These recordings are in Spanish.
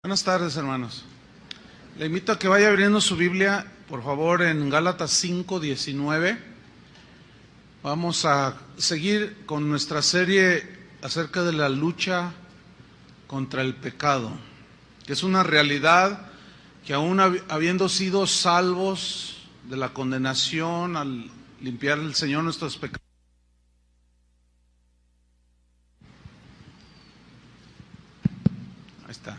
Buenas tardes, hermanos. Le invito a que vaya abriendo su Biblia, por favor, en Gálatas 5:19. Vamos a seguir con nuestra serie acerca de la lucha contra el pecado, que es una realidad que aún habiendo sido salvos de la condenación al limpiar el Señor nuestros pecados, ahí está.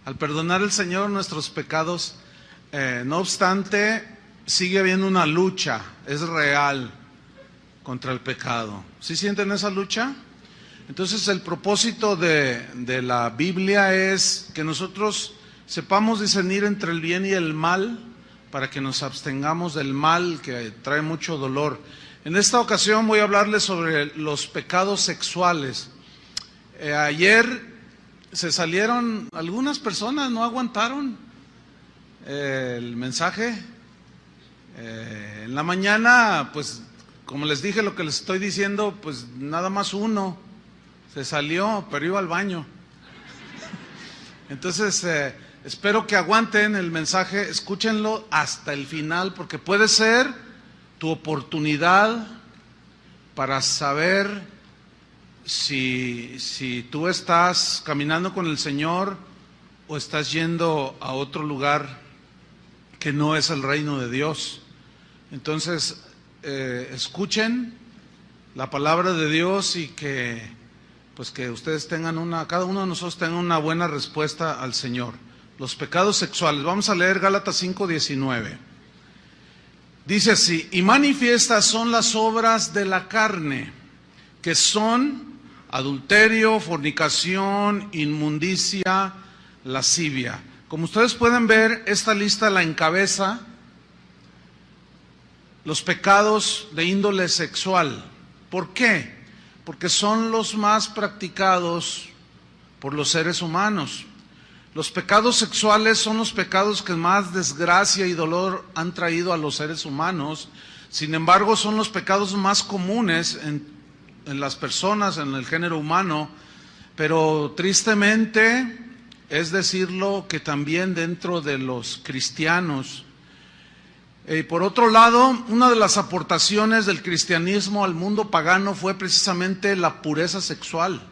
Al perdonar el Señor nuestros pecados, no obstante, sigue habiendo una lucha, es real, contra el pecado. ¿Sí sienten esa lucha? Entonces el propósito de la Biblia es que nosotros sepamos discernir entre el bien y el mal, para que nos abstengamos del mal que trae mucho dolor. En esta ocasión voy a hablarles sobre los pecados sexuales. Ayer se salieron algunas personas, no aguantaron el mensaje. En la mañana, pues como les dije lo que les estoy diciendo, pues nada más uno se salió, pero iba al baño. Entonces espero que aguanten el mensaje, escúchenlo hasta el final, porque puede ser tu oportunidad para saber si tú estás caminando con el Señor o estás yendo a otro lugar que no es el reino de Dios. Entonces, escuchen la palabra de Dios y que ustedes tengan cada uno de nosotros tenga una buena respuesta al Señor. Los pecados sexuales. Vamos a leer Gálatas 5:19. Dice así: y manifiestas son las obras de la carne, que son adulterio, fornicación, inmundicia, lascivia. Como ustedes pueden ver, esta lista la encabeza los pecados de índole sexual. ¿Por qué? Porque son los más practicados por los seres humanos. Los pecados sexuales son los pecados que más desgracia y dolor han traído a los seres humanos. Sin embargo, son los pecados más comunes en las personas, en el género humano, pero tristemente es decirlo que también dentro de los cristianos. Por otro lado, una de las aportaciones del cristianismo al mundo pagano fue precisamente la pureza sexual.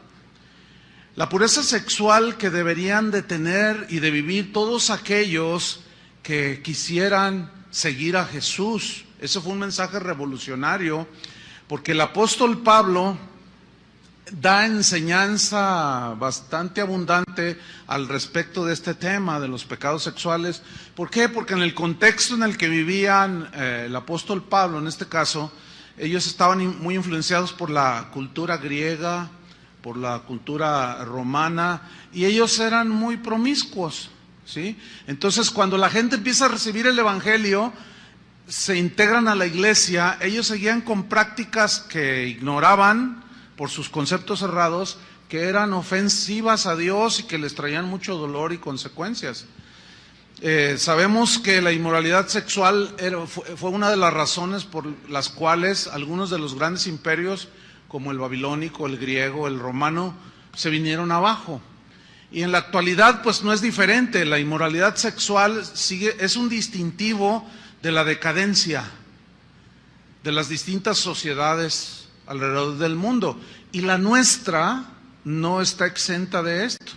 La pureza sexual que deberían de tener y de vivir todos aquellos que quisieran seguir a Jesús. Ese fue un mensaje revolucionario, porque el apóstol Pablo da enseñanza bastante abundante al respecto de este tema de los pecados sexuales. ¿Por qué? Porque en el contexto en el que vivían el apóstol Pablo, en este caso, ellos estaban muy influenciados por la cultura griega, por la cultura romana, y ellos eran muy promiscuos, ¿sí? Entonces, cuando la gente empieza a recibir el evangelio, se integran a la iglesia, ellos seguían con prácticas que ignoraban por sus conceptos cerrados, que eran ofensivas a Dios y que les traían mucho dolor y consecuencias. Sabemos que la inmoralidad sexual fue una de las razones por las cuales algunos de los grandes imperios, como el babilónico, el griego, el romano, se vinieron abajo. Y en la actualidad, pues no es diferente. La inmoralidad sexual es un distintivo de la decadencia de las distintas sociedades alrededor del mundo, y la nuestra no está exenta de esto.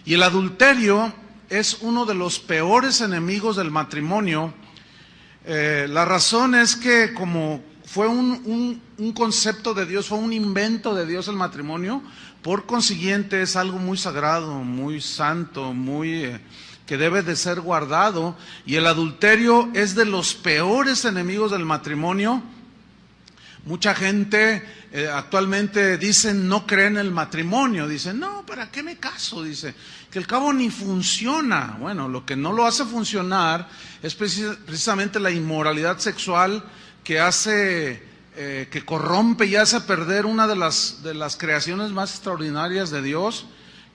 Y el adulterio es uno de los peores enemigos del matrimonio. La razón es que como fue un concepto de Dios, fue un invento de Dios el matrimonio, por consiguiente es algo muy sagrado, muy santo, que debe de ser guardado, y el adulterio es de los peores enemigos del matrimonio. Mucha gente actualmente no cree en el matrimonio, dice, no, ¿para qué me caso? Dice, que al cabo ni funciona. Bueno, lo que no lo hace funcionar es precisamente la inmoralidad sexual, que hace, que corrompe y hace perder una de las creaciones más extraordinarias de Dios,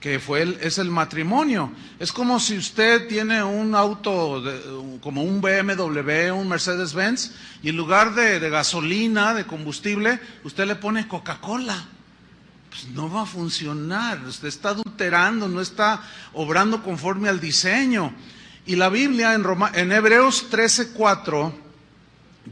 que es el matrimonio. Es como si usted tiene un auto como un BMW, un Mercedes-Benz, y en lugar de gasolina, de combustible, usted le pone Coca-Cola. pues no va a funcionar. Usted está adulterando, no está obrando conforme al diseño. Y la Biblia en Hebreos 13:4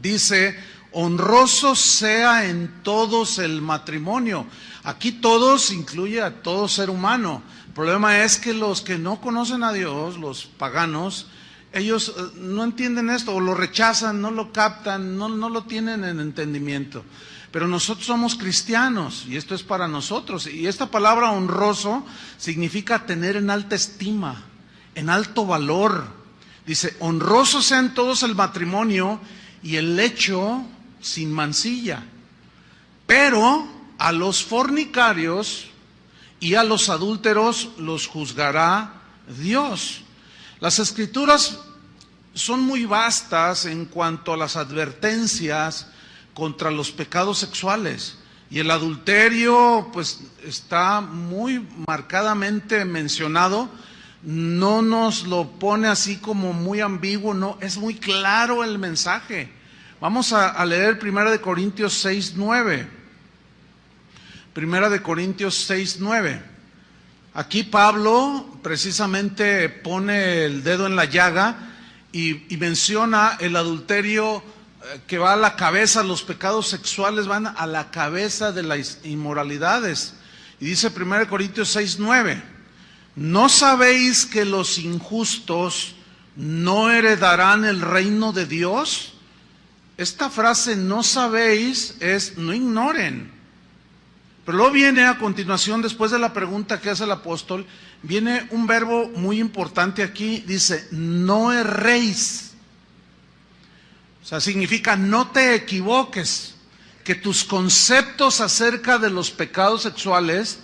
dice: honroso sea en todos el matrimonio. Aquí todos incluye a todo ser humano. El problema es que los que no conocen a Dios, los paganos, ellos no entienden esto, o lo rechazan, no lo captan, no lo tienen en entendimiento. Pero nosotros somos cristianos y esto es para nosotros. Y esta palabra honroso significa tener en alta estima, en alto valor. Dice: honroso sea en todos el matrimonio y el lecho sin mancilla. Pero a los fornicarios y a los adúlteros los juzgará Dios. Las Escrituras son muy vastas en cuanto a las advertencias contra los pecados sexuales. Y el adulterio, pues, está muy marcadamente mencionado. No nos lo pone así como muy ambiguo, no, es muy claro el mensaje. Vamos a leer 1 Corintios 6:9. 1 Corintios 6:9. Aquí Pablo precisamente pone el dedo en la llaga y menciona el adulterio que va a la cabeza, los pecados sexuales van a la cabeza de las inmoralidades. Y dice 1 Corintios 6:9: ¿no sabéis que los injustos no heredarán el reino de Dios? Esta frase, no sabéis, es no ignoren. Pero luego viene a continuación, después de la pregunta que hace el apóstol, viene un verbo muy importante aquí, dice: no erréis. O sea, significa no te equivoques, que tus conceptos acerca de los pecados sexuales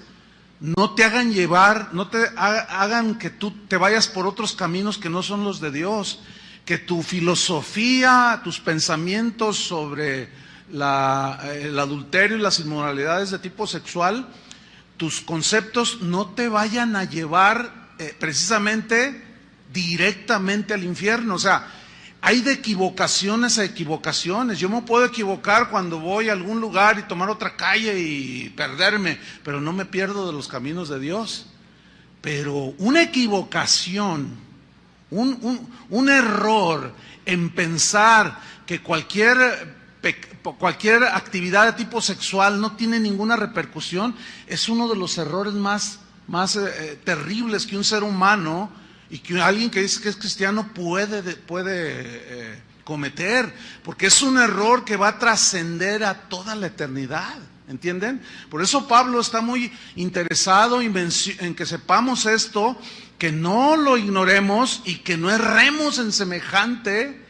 no te hagan llevar, no te hagan que tú te vayas por otros caminos que no son los de Dios, que tu filosofía, tus pensamientos sobre el adulterio y las inmoralidades de tipo sexual, tus conceptos no te vayan a llevar precisamente directamente al infierno. O sea, hay de equivocaciones a equivocaciones. Yo me puedo equivocar cuando voy a algún lugar y tomar otra calle y perderme, pero no me pierdo de los caminos de Dios. Pero una equivocación, un error en pensar que cualquier actividad de tipo sexual no tiene ninguna repercusión, es uno de los errores más terribles que un ser humano y que alguien que dice que es cristiano puede cometer, porque es un error que va a trascender a toda la eternidad, ¿entienden? Por eso Pablo está muy interesado en que sepamos esto, que no lo ignoremos y que no erremos en semejante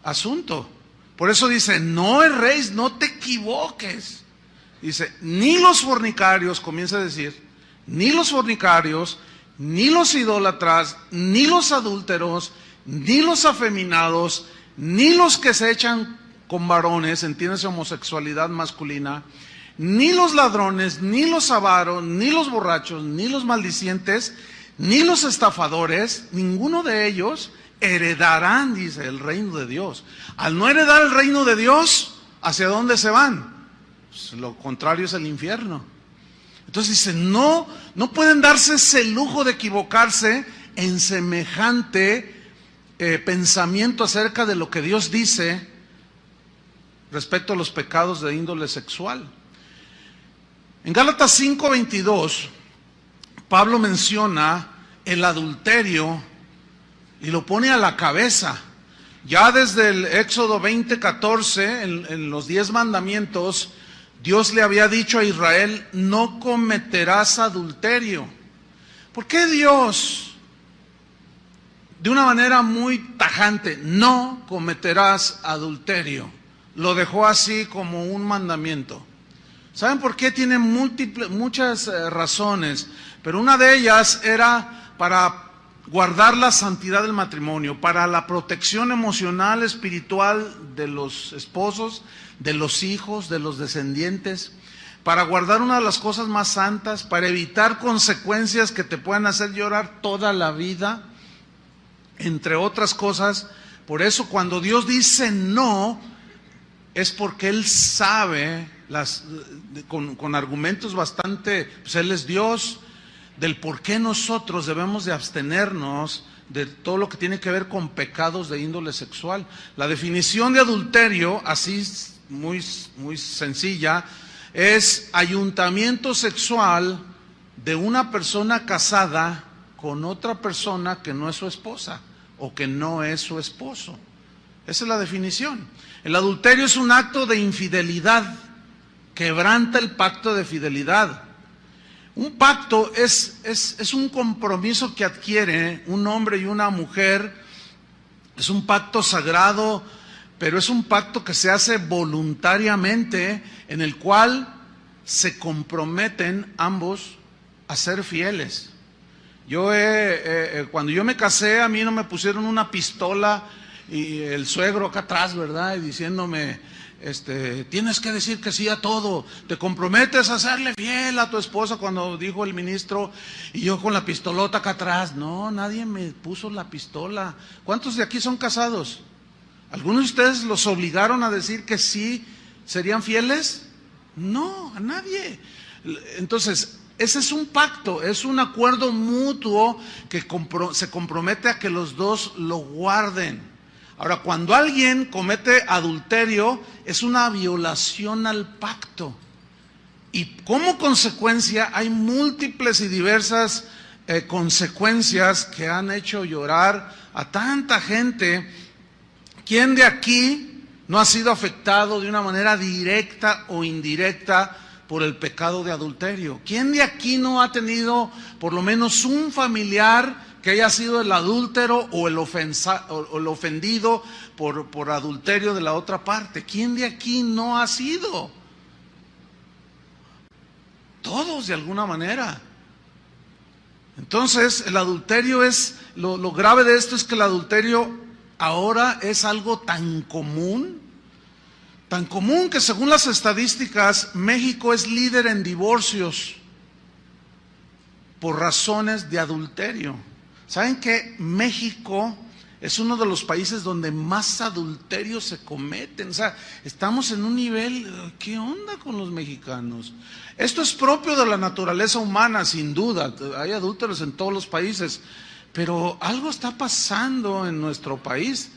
asunto. Por eso dice: no erréis, no te equivoques. Dice: ni los fornicarios, comienza a decir, ni los fornicarios, ni los idólatras, ni los adúlteros, ni los afeminados, ni los que se echan con varones, entiéndase homosexualidad masculina, ni los ladrones, ni los avaros, ni los borrachos, ni los maldicientes, ni los estafadores, ninguno de ellos heredarán, dice, el reino de Dios. Al no heredar el reino de Dios, ¿hacia dónde se van? Pues lo contrario es el infierno. Entonces dice, no pueden darse ese lujo de equivocarse en semejante pensamiento acerca de lo que Dios dice respecto a los pecados de índole sexual. En Gálatas 5:22, Pablo menciona el adulterio y lo pone a la cabeza. Ya desde el Éxodo 20:14, en los 10 mandamientos, Dios le había dicho a Israel: no cometerás adulterio. ¿Por qué Dios, de una manera muy tajante, no cometerás adulterio, lo dejó así como un mandamiento? ¿Saben por qué? Tiene muchas razones, pero una de ellas era para guardar la santidad del matrimonio, para la protección emocional, espiritual de los esposos, de los hijos, de los descendientes, para guardar una de las cosas más santas, para evitar consecuencias que te puedan hacer llorar toda la vida, entre otras cosas. Por eso cuando Dios dice no, es porque Él sabe con argumentos bastante, pues Él es Dios, del por qué nosotros debemos de abstenernos de todo lo que tiene que ver con pecados de índole sexual. La definición de adulterio, así muy sencilla, es ayuntamiento sexual de una persona casada con otra persona que no es su esposa o que no es su esposo. Esa es la definición. El adulterio es un acto de infidelidad, quebranta el pacto de fidelidad. Un pacto es un compromiso que adquiere un hombre y una mujer, es un pacto sagrado, pero es un pacto que se hace voluntariamente, en el cual se comprometen ambos a ser fieles. Cuando yo me casé, a mí no me pusieron una pistola y el suegro acá atrás, ¿verdad? Y diciéndome, tienes que decir que sí a todo, te comprometes a serle fiel a tu esposa, cuando dijo el ministro, y yo con la pistolota acá atrás. No, nadie me puso la pistola. ¿Cuántos de aquí son casados? ¿Algunos de ustedes los obligaron a decir que sí serían fieles? No, a nadie. Entonces, ese es un pacto, es un acuerdo mutuo que se compromete a que los dos lo guarden. Ahora, cuando alguien comete adulterio, es una violación al pacto. Y como consecuencia, hay múltiples y diversas consecuencias que han hecho llorar a tanta gente. ¿Quién de aquí no ha sido afectado de una manera directa o indirecta por el pecado de adulterio? ¿Quién de aquí no ha tenido por lo menos un familiar que haya sido el adúltero o el ofendido por adulterio de la otra parte? ¿Quién de aquí no ha sido? Todos, de alguna manera. Entonces, el adulterio lo grave de esto es que el adulterio ahora es algo tan común que, según las estadísticas, México es líder en divorcios por razones de adulterio. ¿Saben que México es uno de los países donde más adulterios se cometen? O sea, estamos en un nivel, ¿qué onda con los mexicanos? Esto es propio de la naturaleza humana, sin duda. Hay adúlteros en todos los países, pero algo está pasando en nuestro país.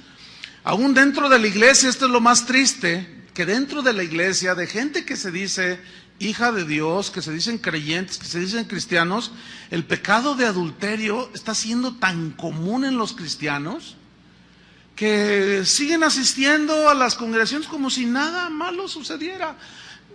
Aún dentro de la iglesia, esto es lo más triste, que dentro de la iglesia, de gente que se dice hija de Dios, que se dicen creyentes, que se dicen cristianos, el pecado de adulterio está siendo tan común en los cristianos que siguen asistiendo a las congregaciones como si nada malo sucediera.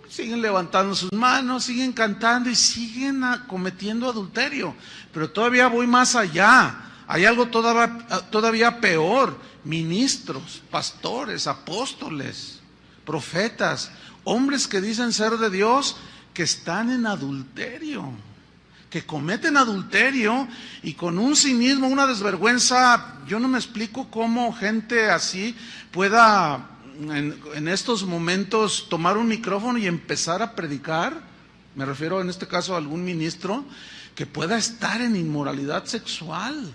Siguen levantando sus manos, siguen cantando y siguen cometiendo adulterio. Pero todavía voy más allá. Hay algo todavía peor. Ministros, pastores, apóstoles, profetas, hombres que dicen ser de Dios, que están en adulterio, que cometen adulterio y con un cinismo, una desvergüenza. Yo no me explico cómo gente así pueda en estos momentos tomar un micrófono y empezar a predicar. Me refiero en este caso a algún ministro que pueda estar en inmoralidad sexual.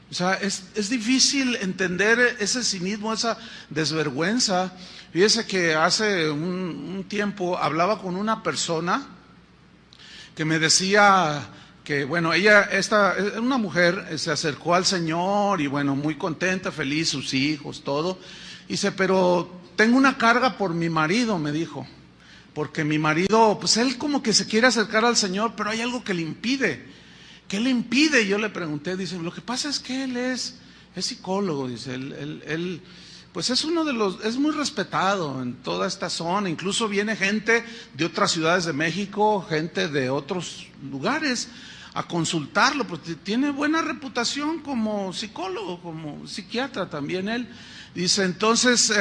O sea, es difícil entender ese cinismo, esa desvergüenza. Fíjese que hace un tiempo hablaba con una persona que me decía que, bueno, una mujer se acercó al Señor y, bueno, muy contenta, feliz, sus hijos, todo. Dice, pero tengo una carga por mi marido, me dijo, porque mi marido, pues él como que se quiere acercar al Señor, pero hay algo que le impide. ¿Qué le impide? Yo le pregunté, dice, lo que pasa es que él es psicólogo, dice, él pues es es muy respetado en toda esta zona, incluso viene gente de otras ciudades de México, gente de otros lugares a consultarlo, pues tiene buena reputación como psicólogo, como psiquiatra también él. Dice, entonces,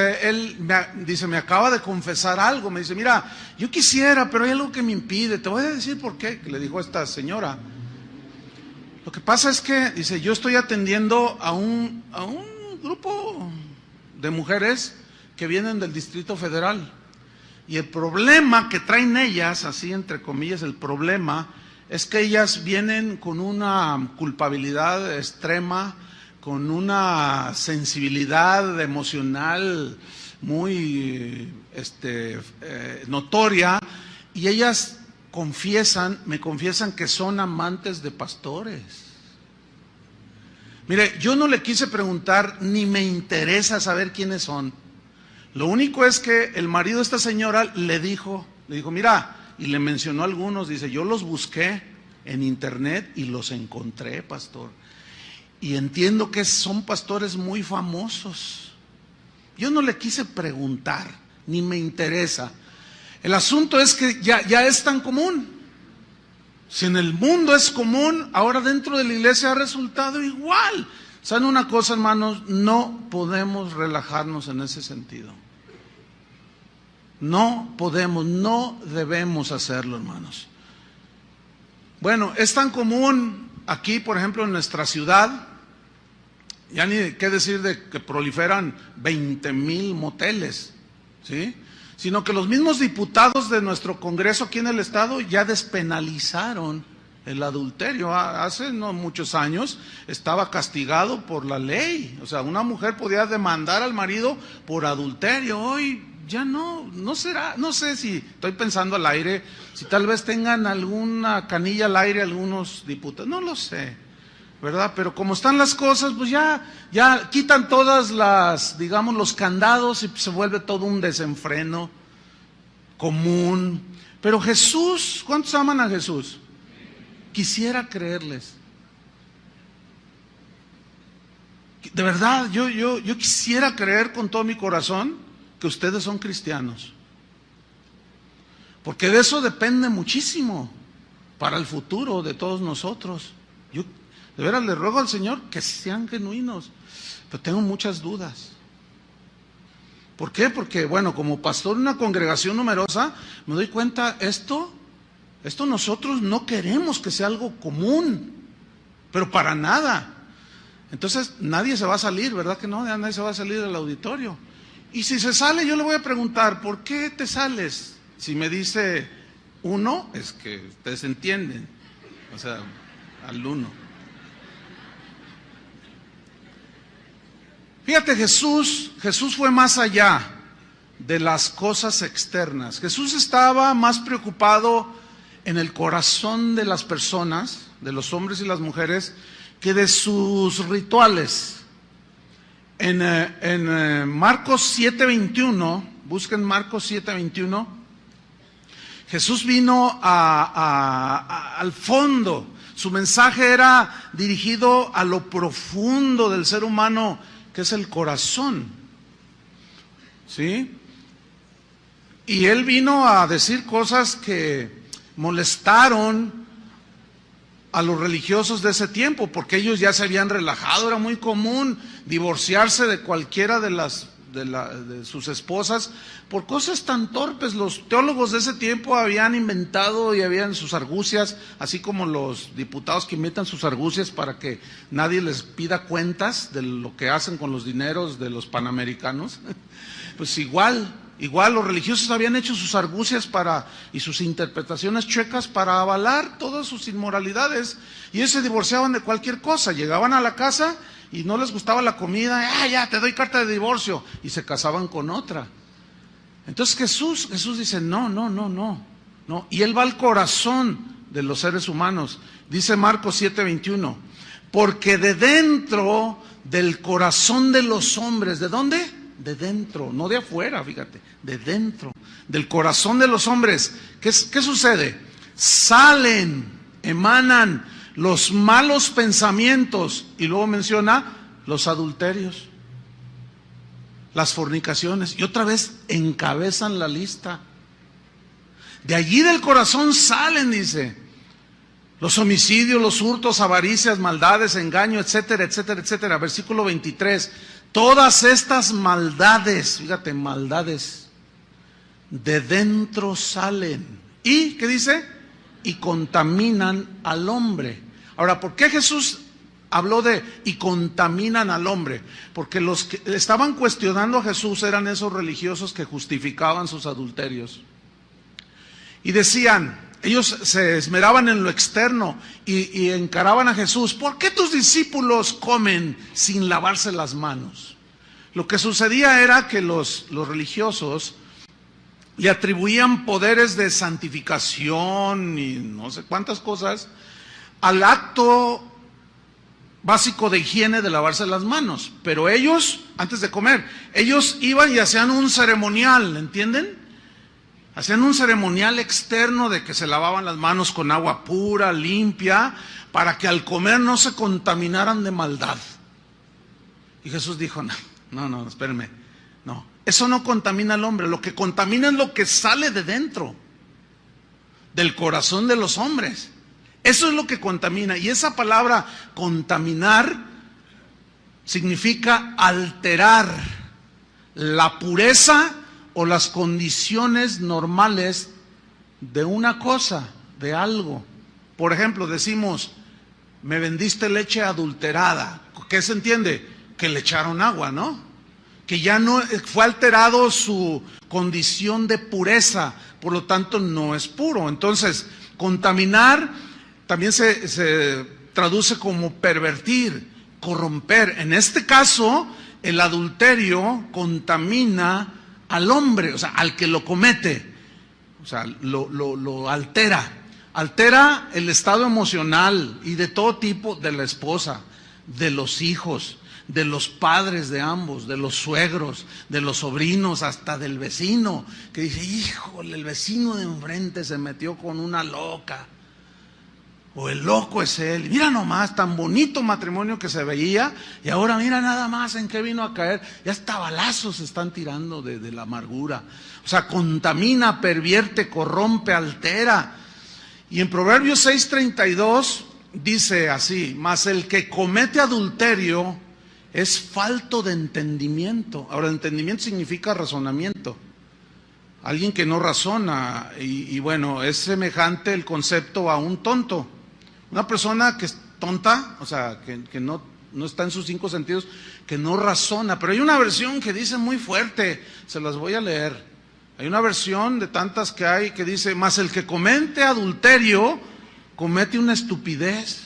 me acaba de confesar algo, me dice, mira, yo quisiera, pero hay algo que me impide, te voy a decir por qué, que le dijo a esta señora. Lo que pasa es que, dice, yo estoy atendiendo a un grupo de mujeres que vienen del Distrito Federal. Y el problema que traen ellas, así entre comillas, el problema es que ellas vienen con una culpabilidad extrema, con una sensibilidad emocional muy notoria, y ellas me confiesan que son amantes de pastores. Mire, yo no le quise preguntar, ni me interesa saber quiénes son. Lo único es que el marido de esta señora le dijo, mira, y le mencionó a algunos, dice, yo los busqué en internet y los encontré, pastor. Y entiendo que son pastores muy famosos. Yo no le quise preguntar, ni me interesa. El asunto es que ya es tan común. Si en el mundo es común, ahora dentro de la iglesia ha resultado igual. ¿Saben una cosa, hermanos? No podemos relajarnos en ese sentido. No podemos, no debemos hacerlo, hermanos. Bueno, es tan común aquí, por ejemplo, en nuestra ciudad, ya ni qué decir de que proliferan 20,000 moteles, ¿sí? Sino que los mismos diputados de nuestro Congreso aquí en el estado ya despenalizaron el adulterio. Hace no muchos años estaba castigado por la ley, o sea, una mujer podía demandar al marido por adulterio. Hoy ya no será, no sé si estoy pensando al aire, si tal vez tengan alguna canilla al aire algunos diputados, no lo sé, ¿verdad? Pero como están las cosas, pues ya quitan todas digamos, los candados y se vuelve todo un desenfreno común. Pero Jesús, ¿cuántos aman a Jesús? Quisiera creerles. De verdad, yo quisiera creer con todo mi corazón que ustedes son cristianos, porque de eso depende muchísimo para el futuro de todos nosotros. Yo de veras le ruego al Señor que sean genuinos, pero tengo muchas dudas. ¿Por qué? Porque, bueno, como pastor de una congregación numerosa, me doy cuenta, esto nosotros no queremos que sea algo común, pero para nada. Entonces, nadie se va a salir, ¿verdad que no? Nadie se va a salir del auditorio. Y si se sale, yo le voy a preguntar, ¿por qué te sales? Si me dice uno, es que ustedes entienden, o sea, al uno. Fíjate, Jesús fue más allá de las cosas externas. Jesús estaba más preocupado en el corazón de las personas, de los hombres y las mujeres, que de sus rituales. En Marcos 7:21, busquen Marcos 7:21, Jesús vino al fondo. Su mensaje era dirigido a lo profundo del ser humano, que es el corazón, ¿sí? Y él vino a decir cosas que molestaron a los religiosos de ese tiempo, porque ellos ya se habían relajado. Era muy común divorciarse de cualquiera de sus esposas por cosas tan torpes. Los teólogos de ese tiempo habían inventado y habían sus argucias, así como los diputados que inventan sus argucias para que nadie les pida cuentas de lo que hacen con los dineros de los panamericanos. Pues igual los religiosos habían hecho sus argucias y sus interpretaciones chuecas para avalar todas sus inmoralidades, y ellos se divorciaban de cualquier cosa. Llegaban a la casa y no les gustaba la comida, ya te doy carta de divorcio, y se casaban con otra. Entonces Jesús dice, no, y él va al corazón de los seres humanos. Dice Marcos 7:21, porque de dentro del corazón de los hombres, ¿de dónde? De dentro, no de afuera, fíjate, de dentro, del corazón de los hombres, ¿qué sucede? Emanan los malos pensamientos, y luego menciona los adulterios, las fornicaciones, y otra vez encabezan la lista. De allí del corazón salen, dice, los homicidios, los hurtos, avaricias, maldades, engaño, etcétera, etcétera, etcétera. Versículo 23. Todas estas maldades, fíjate, maldades, de dentro salen. ¿Y qué dice? Y contaminan al hombre. Ahora, ¿por qué Jesús habló de y contaminan al hombre? Porque los que estaban cuestionando a Jesús eran esos religiosos que justificaban sus adulterios. Y decían, ellos se esmeraban en lo externo y encaraban a Jesús. ¿Por qué tus discípulos comen sin lavarse las manos? Lo que sucedía era que los religiosos le atribuían poderes de santificación y no sé cuántas cosas al acto básico de higiene de lavarse las manos. Pero ellos, antes de comer, ellos iban y hacían un ceremonial, ¿entienden? Hacían un ceremonial externo de que se lavaban las manos con agua pura, limpia, para que al comer no se contaminaran de maldad. Y Jesús dijo, no, espérenme, no, eso no contamina al hombre, lo que contamina es lo que sale de dentro, del corazón de los hombres. Eso es lo que contamina, y esa palabra contaminar significa alterar la pureza o las condiciones normales de una cosa, de algo. Por ejemplo, decimos, me vendiste leche adulterada. ¿Qué se entiende? Que le echaron agua, ¿no? Que ya no fue alterado su condición de pureza, por lo tanto no es puro. Entonces, contaminar también se traduce como pervertir, corromper. En este caso, el adulterio contamina al hombre, o sea, al que lo comete, o sea, lo altera. Altera el estado emocional y de todo tipo de la esposa, de los hijos, de los padres de ambos, de los suegros, de los sobrinos, hasta del vecino, que dice, híjole, el vecino de enfrente se metió con una loca, o el loco es él, mira nomás, tan bonito matrimonio que se veía, y ahora mira nada más en qué vino a caer, ya hasta balazos se están tirando de la amargura. O sea, contamina, pervierte, corrompe, altera. Y en Proverbios 6:32 dice así, mas el que comete adulterio es falto de entendimiento. Ahora, entendimiento significa razonamiento. Alguien que no razona, y bueno, es semejante el concepto a un tonto. Una persona que es tonta, o sea, que no está en sus 5 sentidos, que no razona. Pero hay una versión que dice muy fuerte, se las voy a leer. Hay una versión de tantas que hay que dice, mas el que comete adulterio comete una estupidez.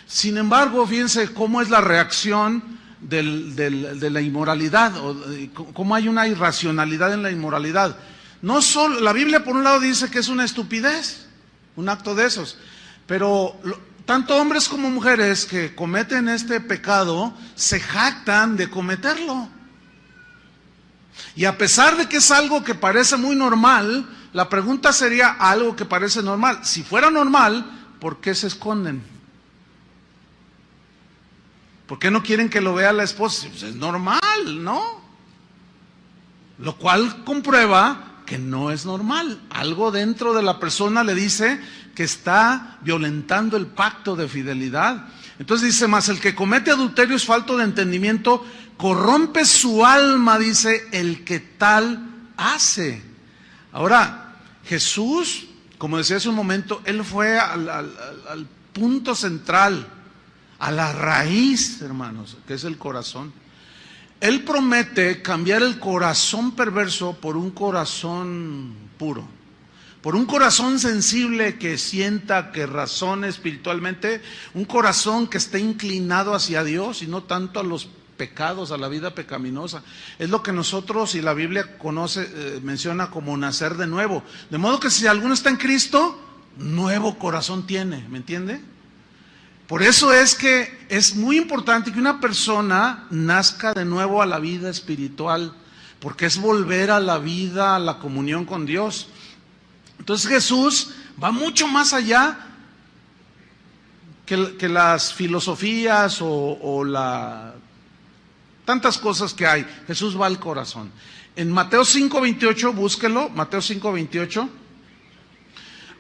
Sin embargo, fíjense cómo es la reacción de la inmoralidad, o cómo hay una irracionalidad en la inmoralidad. No solo, la Biblia por un lado dice que es una estupidez, un acto de esos, pero tanto hombres como mujeres que cometen este pecado se jactan de cometerlo. Y a pesar de que es algo que parece muy normal, la pregunta sería algo que parece normal. Si fuera normal, ¿por qué se esconden? ¿Por qué no quieren que lo vea la esposa? Pues es normal, ¿no? Lo cual comprueba que no es normal. Algo dentro de la persona le dice que está violentando el pacto de fidelidad. Entonces dice, mas el que comete adulterio es falto de entendimiento, corrompe su alma, dice, el que tal hace. Ahora, Jesús, como decía hace un momento, Él fue al punto central, a la raíz, hermanos, que es el corazón. Él promete cambiar el corazón perverso por un corazón puro, por un corazón sensible que sienta, que razone espiritualmente, un corazón que esté inclinado hacia Dios y no tanto a los pecados, a la vida pecaminosa. Es lo que nosotros y la Biblia menciona como nacer de nuevo. De modo que si alguno está en Cristo, nuevo corazón tiene, ¿me entiende? Por eso es que es muy importante que una persona nazca de nuevo a la vida espiritual, porque es volver a la vida, a la comunión con Dios. Entonces Jesús va mucho más allá que las filosofías o tantas cosas que hay. Jesús va al corazón. En Mateo 5:28, búsquelo, Mateo 5:28.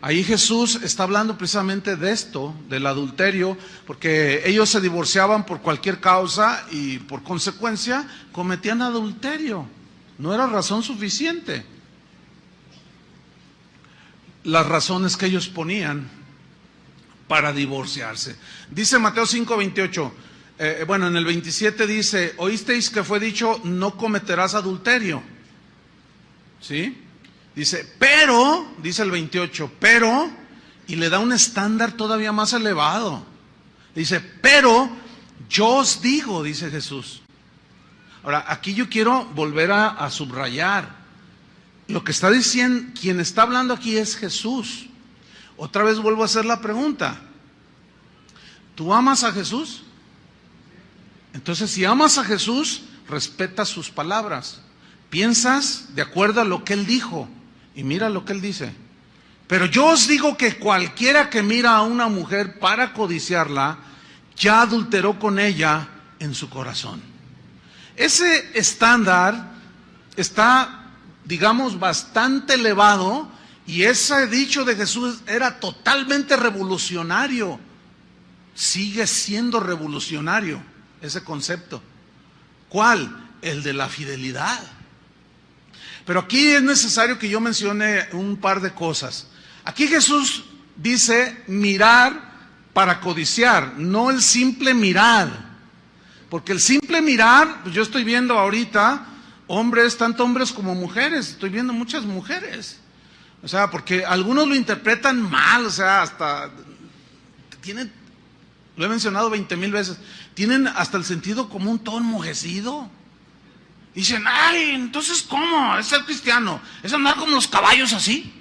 Ahí Jesús está hablando precisamente de esto, del adulterio, porque ellos se divorciaban por cualquier causa y por consecuencia cometían adulterio. No era razón suficiente. Las razones que ellos ponían para divorciarse. Dice Mateo 5:28, bueno, en el 27 dice, oísteis que fue dicho, no cometerás adulterio. ¿Sí? Dice, pero, dice el 28, pero, y le da un estándar todavía más elevado. Dice, pero Yo os digo, dice Jesús. Ahora, aquí yo quiero volver a subrayar. Lo que está diciendo, quien está hablando aquí es Jesús. Otra vez vuelvo a hacer la pregunta. ¿Tú amas a Jesús? Entonces, si amas a Jesús, respeta sus palabras. Piensas de acuerdo a lo que Él dijo. Y mira lo que Él dice. Pero yo os digo que cualquiera que mira a una mujer para codiciarla, ya adulteró con ella en su corazón. Ese estándar está, digamos, bastante elevado, y ese dicho de Jesús era totalmente revolucionario. Sigue siendo revolucionario ese concepto. ¿Cuál? El de la fidelidad. Pero aquí es necesario que yo mencione un par de cosas. Aquí Jesús dice mirar para codiciar, no el simple mirar. Porque el simple mirar, pues yo estoy viendo ahorita hombres, tanto hombres como mujeres, estoy viendo muchas mujeres. O sea, porque algunos lo interpretan mal, o sea, hasta tienen, lo he mencionado 20,000 veces, tienen hasta el sentido común todo enmojecido. Dicen, ay, entonces ¿cómo? ¿Es ser cristiano? ¿Es andar como los caballos así?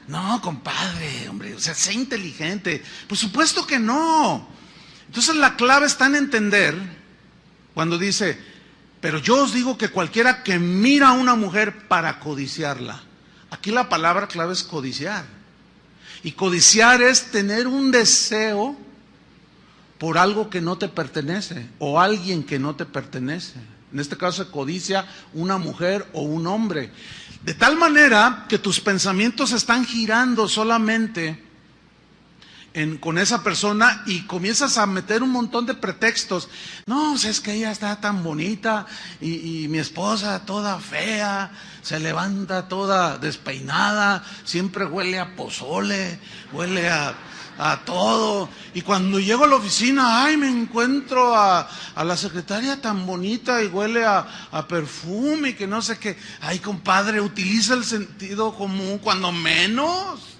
No, compadre, hombre, o sea, sé inteligente. Por supuesto que no. Entonces la clave está en entender cuando dice, pero yo os digo que cualquiera que mira a una mujer para codiciarla. Aquí la palabra clave es codiciar. Y codiciar es tener un deseo por algo que no te pertenece o alguien que no te pertenece. En este caso se codicia una mujer o un hombre. De tal manera que tus pensamientos están girando solamente con esa persona y comienzas a meter un montón de pretextos. No, es que ella está tan bonita y mi esposa toda fea, se levanta toda despeinada, siempre huele a pozole, huele a todo, y cuando llego a la oficina, ay, me encuentro a la secretaria tan bonita y huele a perfume y que no sé qué. Ay, compadre, utiliza el sentido común cuando menos.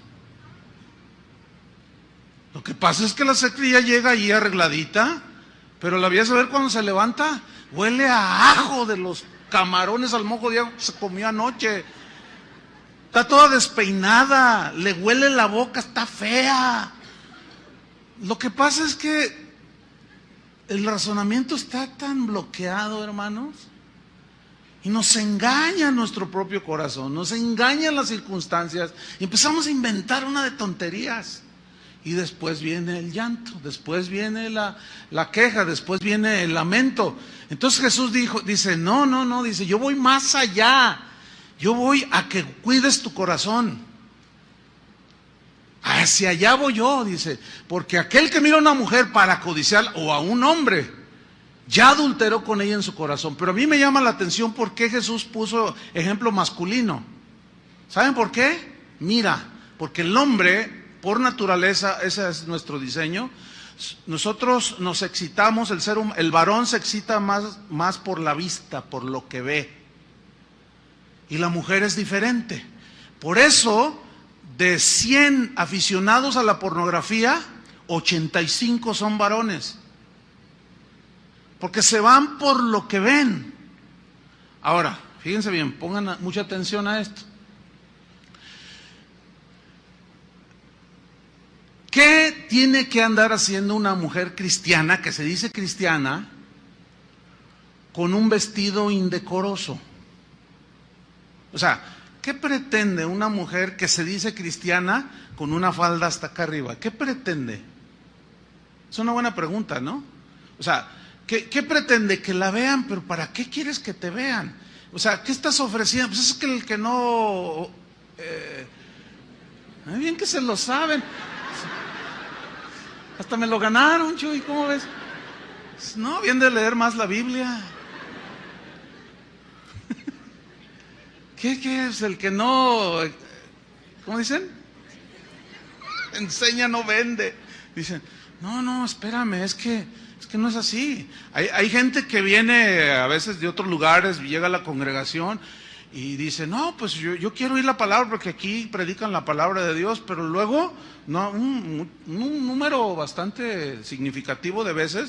Lo que pasa es que la secretaria llega ahí arregladita, pero la voy a ver cuando se levanta, huele a ajo de los camarones al mojo de ajo que se comió anoche. Está toda despeinada, le huele la boca, está fea. Lo que pasa es que el razonamiento está tan bloqueado, hermanos, y nos engaña nuestro propio corazón, nos engañan las circunstancias, y empezamos a inventar una de tonterías. Y después viene el llanto, después viene la queja, después viene el lamento. Entonces Jesús dice, no, dice, yo voy más allá. Yo voy a que cuides tu corazón. Hacia allá voy yo, dice, porque aquel que mira a una mujer para codiciar o a un hombre, ya adulteró con ella en su corazón. Pero a mí me llama la atención por qué Jesús puso ejemplo masculino. ¿Saben por qué? Mira, porque el hombre, por naturaleza, ese es nuestro diseño. Nosotros nos excitamos, el varón se excita más por la vista, por lo que ve. Y la mujer es diferente. Por eso, de 100 aficionados a la pornografía, 85 son varones. Porque se van por lo que ven. Ahora, fíjense bien, pongan mucha atención a esto. ¿Qué tiene que andar haciendo una mujer cristiana, que se dice cristiana, con un vestido indecoroso? O sea, ¿qué pretende una mujer que se dice cristiana con una falda hasta acá arriba? ¿Qué pretende? Es una buena pregunta, ¿no? O sea, ¿qué pretende? Que la vean, pero ¿para qué quieres que te vean? O sea, ¿qué estás ofreciendo? Pues es que el que no... bien que se lo saben. Hasta me lo ganaron, Chuy, ¿cómo ves? No, bien de leer más la Biblia. ¿Qué es el que no, cómo dicen? Enseña, no vende. Dicen, no, espérame, es que no es así. Hay gente que viene a veces de otros lugares, llega a la congregación y dice, no, pues yo quiero oír la palabra porque aquí predican la palabra de Dios, pero luego, no, un número bastante significativo de veces,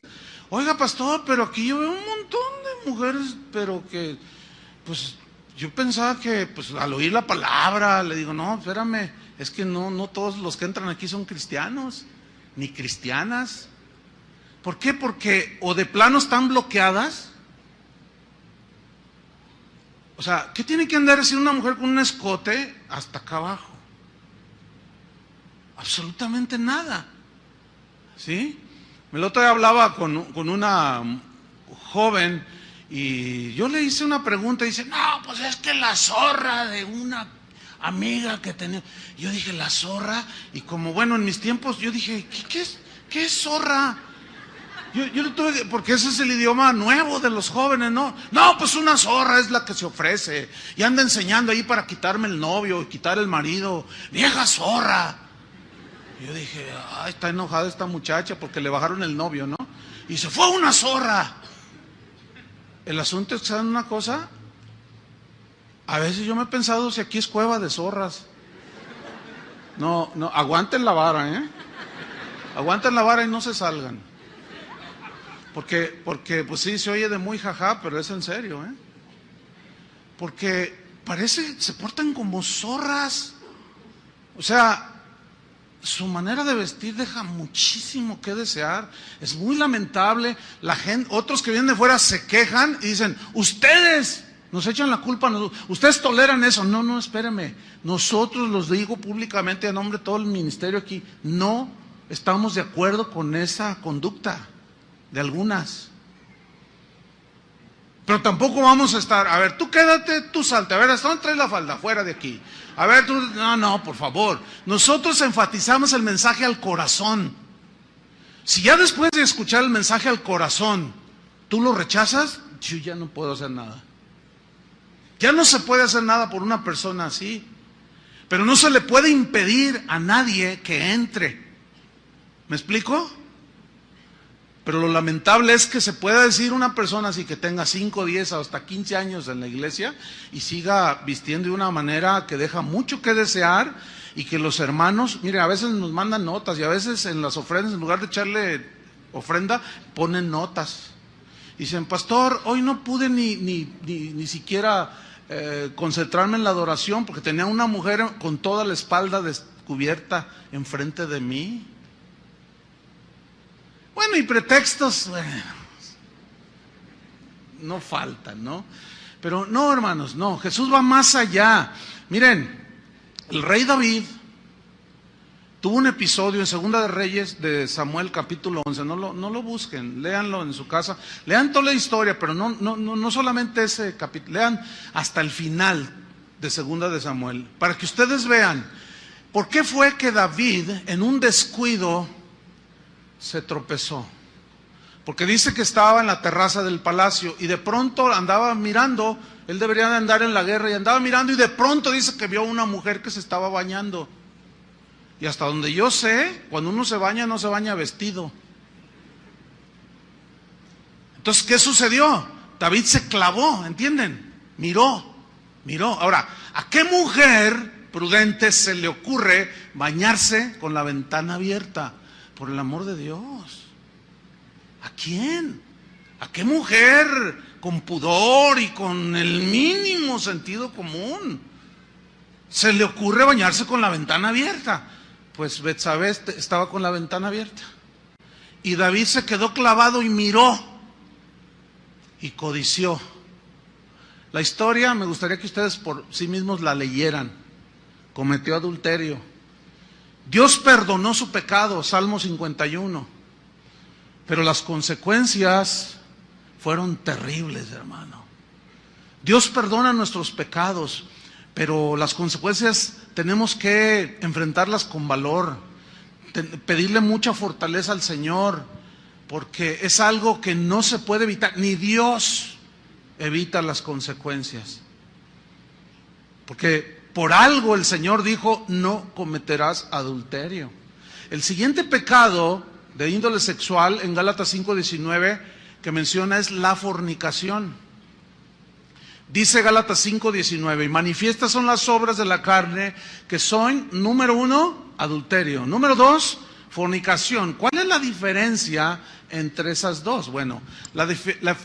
Oiga, pastor, pero aquí yo veo un montón de mujeres, pero que, pues, yo pensaba que, pues, al oír la palabra, le digo, no, espérame, es que no todos los que entran aquí son cristianos, ni cristianas. ¿Por qué? Porque o de plano están bloqueadas. O sea, ¿qué tiene que andar así una mujer con un escote hasta acá abajo? Absolutamente nada. ¿Sí? El otro día hablaba con una joven y yo le hice una pregunta y dice, no, pues es que la zorra de una amiga que tenía. Yo dije, la zorra, y como bueno, en mis tiempos yo dije, ¿qué es zorra? Yo lo tuve, porque ese es el idioma nuevo de los jóvenes, ¿no? No, pues una zorra es la que se ofrece y anda enseñando ahí para quitarme el novio y quitar el marido. Vieja zorra. Yo dije, ay, está enojada esta muchacha porque le bajaron el novio, ¿no? Y se fue una zorra. El asunto es que, ¿saben una cosa? A veces yo me he pensado si aquí es cueva de zorras. No, aguanten la vara, ¿eh? Aguanten la vara y no se salgan. Porque pues sí, se oye de muy jajá, pero es en serio, ¿eh? Porque parece, se portan como zorras. O sea, su manera de vestir deja muchísimo que desear. Es muy lamentable. La gente, otros que vienen de fuera se quejan y dicen, ustedes nos echan la culpa, ustedes toleran eso. No, espérenme. Nosotros, los digo públicamente a nombre de todo el ministerio aquí, no estamos de acuerdo con esa conducta de algunas. Pero tampoco vamos a estar, a ver, tú quédate, tú salte, a ver, ¿hasta dónde traes la falda? Fuera de aquí. A ver, tú, no, por favor. Nosotros enfatizamos el mensaje al corazón. Si ya después de escuchar el mensaje al corazón, tú lo rechazas, yo ya no puedo hacer nada. Ya no se puede hacer nada por una persona así. Pero no se le puede impedir a nadie que entre. ¿Me explico? Pero lo lamentable es que se pueda decir una persona así que tenga 5, 10 o hasta 15 años en la iglesia y siga vistiendo de una manera que deja mucho que desear, y que los hermanos, mire, a veces nos mandan notas y a veces en las ofrendas, en lugar de echarle ofrenda, ponen notas. Dicen, pastor, hoy no pude ni siquiera concentrarme en la adoración porque tenía una mujer con toda la espalda descubierta enfrente de mí. Bueno, y pretextos, bueno, no faltan, ¿no? Pero no, hermanos, no, Jesús va más allá. Miren, el rey David tuvo un episodio en Segunda de Reyes de Samuel capítulo 11, no lo busquen, léanlo en su casa, lean toda la historia, pero no solamente ese capítulo, lean hasta el final de Segunda de Samuel, para que ustedes vean por qué fue que David en un descuido se tropezó. Porque dice que estaba en la terraza del palacio y de pronto andaba mirando, él debería de andar en la guerra, y andaba mirando y de pronto dice que vio a una mujer que se estaba bañando. Y hasta donde yo sé, cuando uno se baña, no se baña vestido. Entonces, ¿qué sucedió? David se clavó, ¿entienden? Miró. Ahora, ¿a qué mujer prudente se le ocurre bañarse con la ventana abierta? Por el amor de Dios. ¿A quién? ¿A qué mujer con pudor y con el mínimo sentido común se le ocurre bañarse con la ventana abierta? Pues Betsabé estaba con la ventana abierta. Y David se quedó clavado y miró y codició. La historia me gustaría que ustedes por sí mismos la leyeran. Cometió adulterio. Dios perdonó su pecado, Salmo 51. Pero las consecuencias fueron terribles, hermano. Dios perdona nuestros pecados, pero las consecuencias tenemos que enfrentarlas con valor, pedirle mucha fortaleza al Señor, porque es algo que no se puede evitar, ni Dios evita las consecuencias. Porque por algo el Señor dijo, no cometerás adulterio. El siguiente pecado de índole sexual en Gálatas 5:19 que menciona es la fornicación. Dice Gálatas 5:19, y manifiestas son las obras de la carne, que son, número 1, adulterio. Número 2, fornicación. ¿Cuál es la diferencia entre esas dos? Bueno, la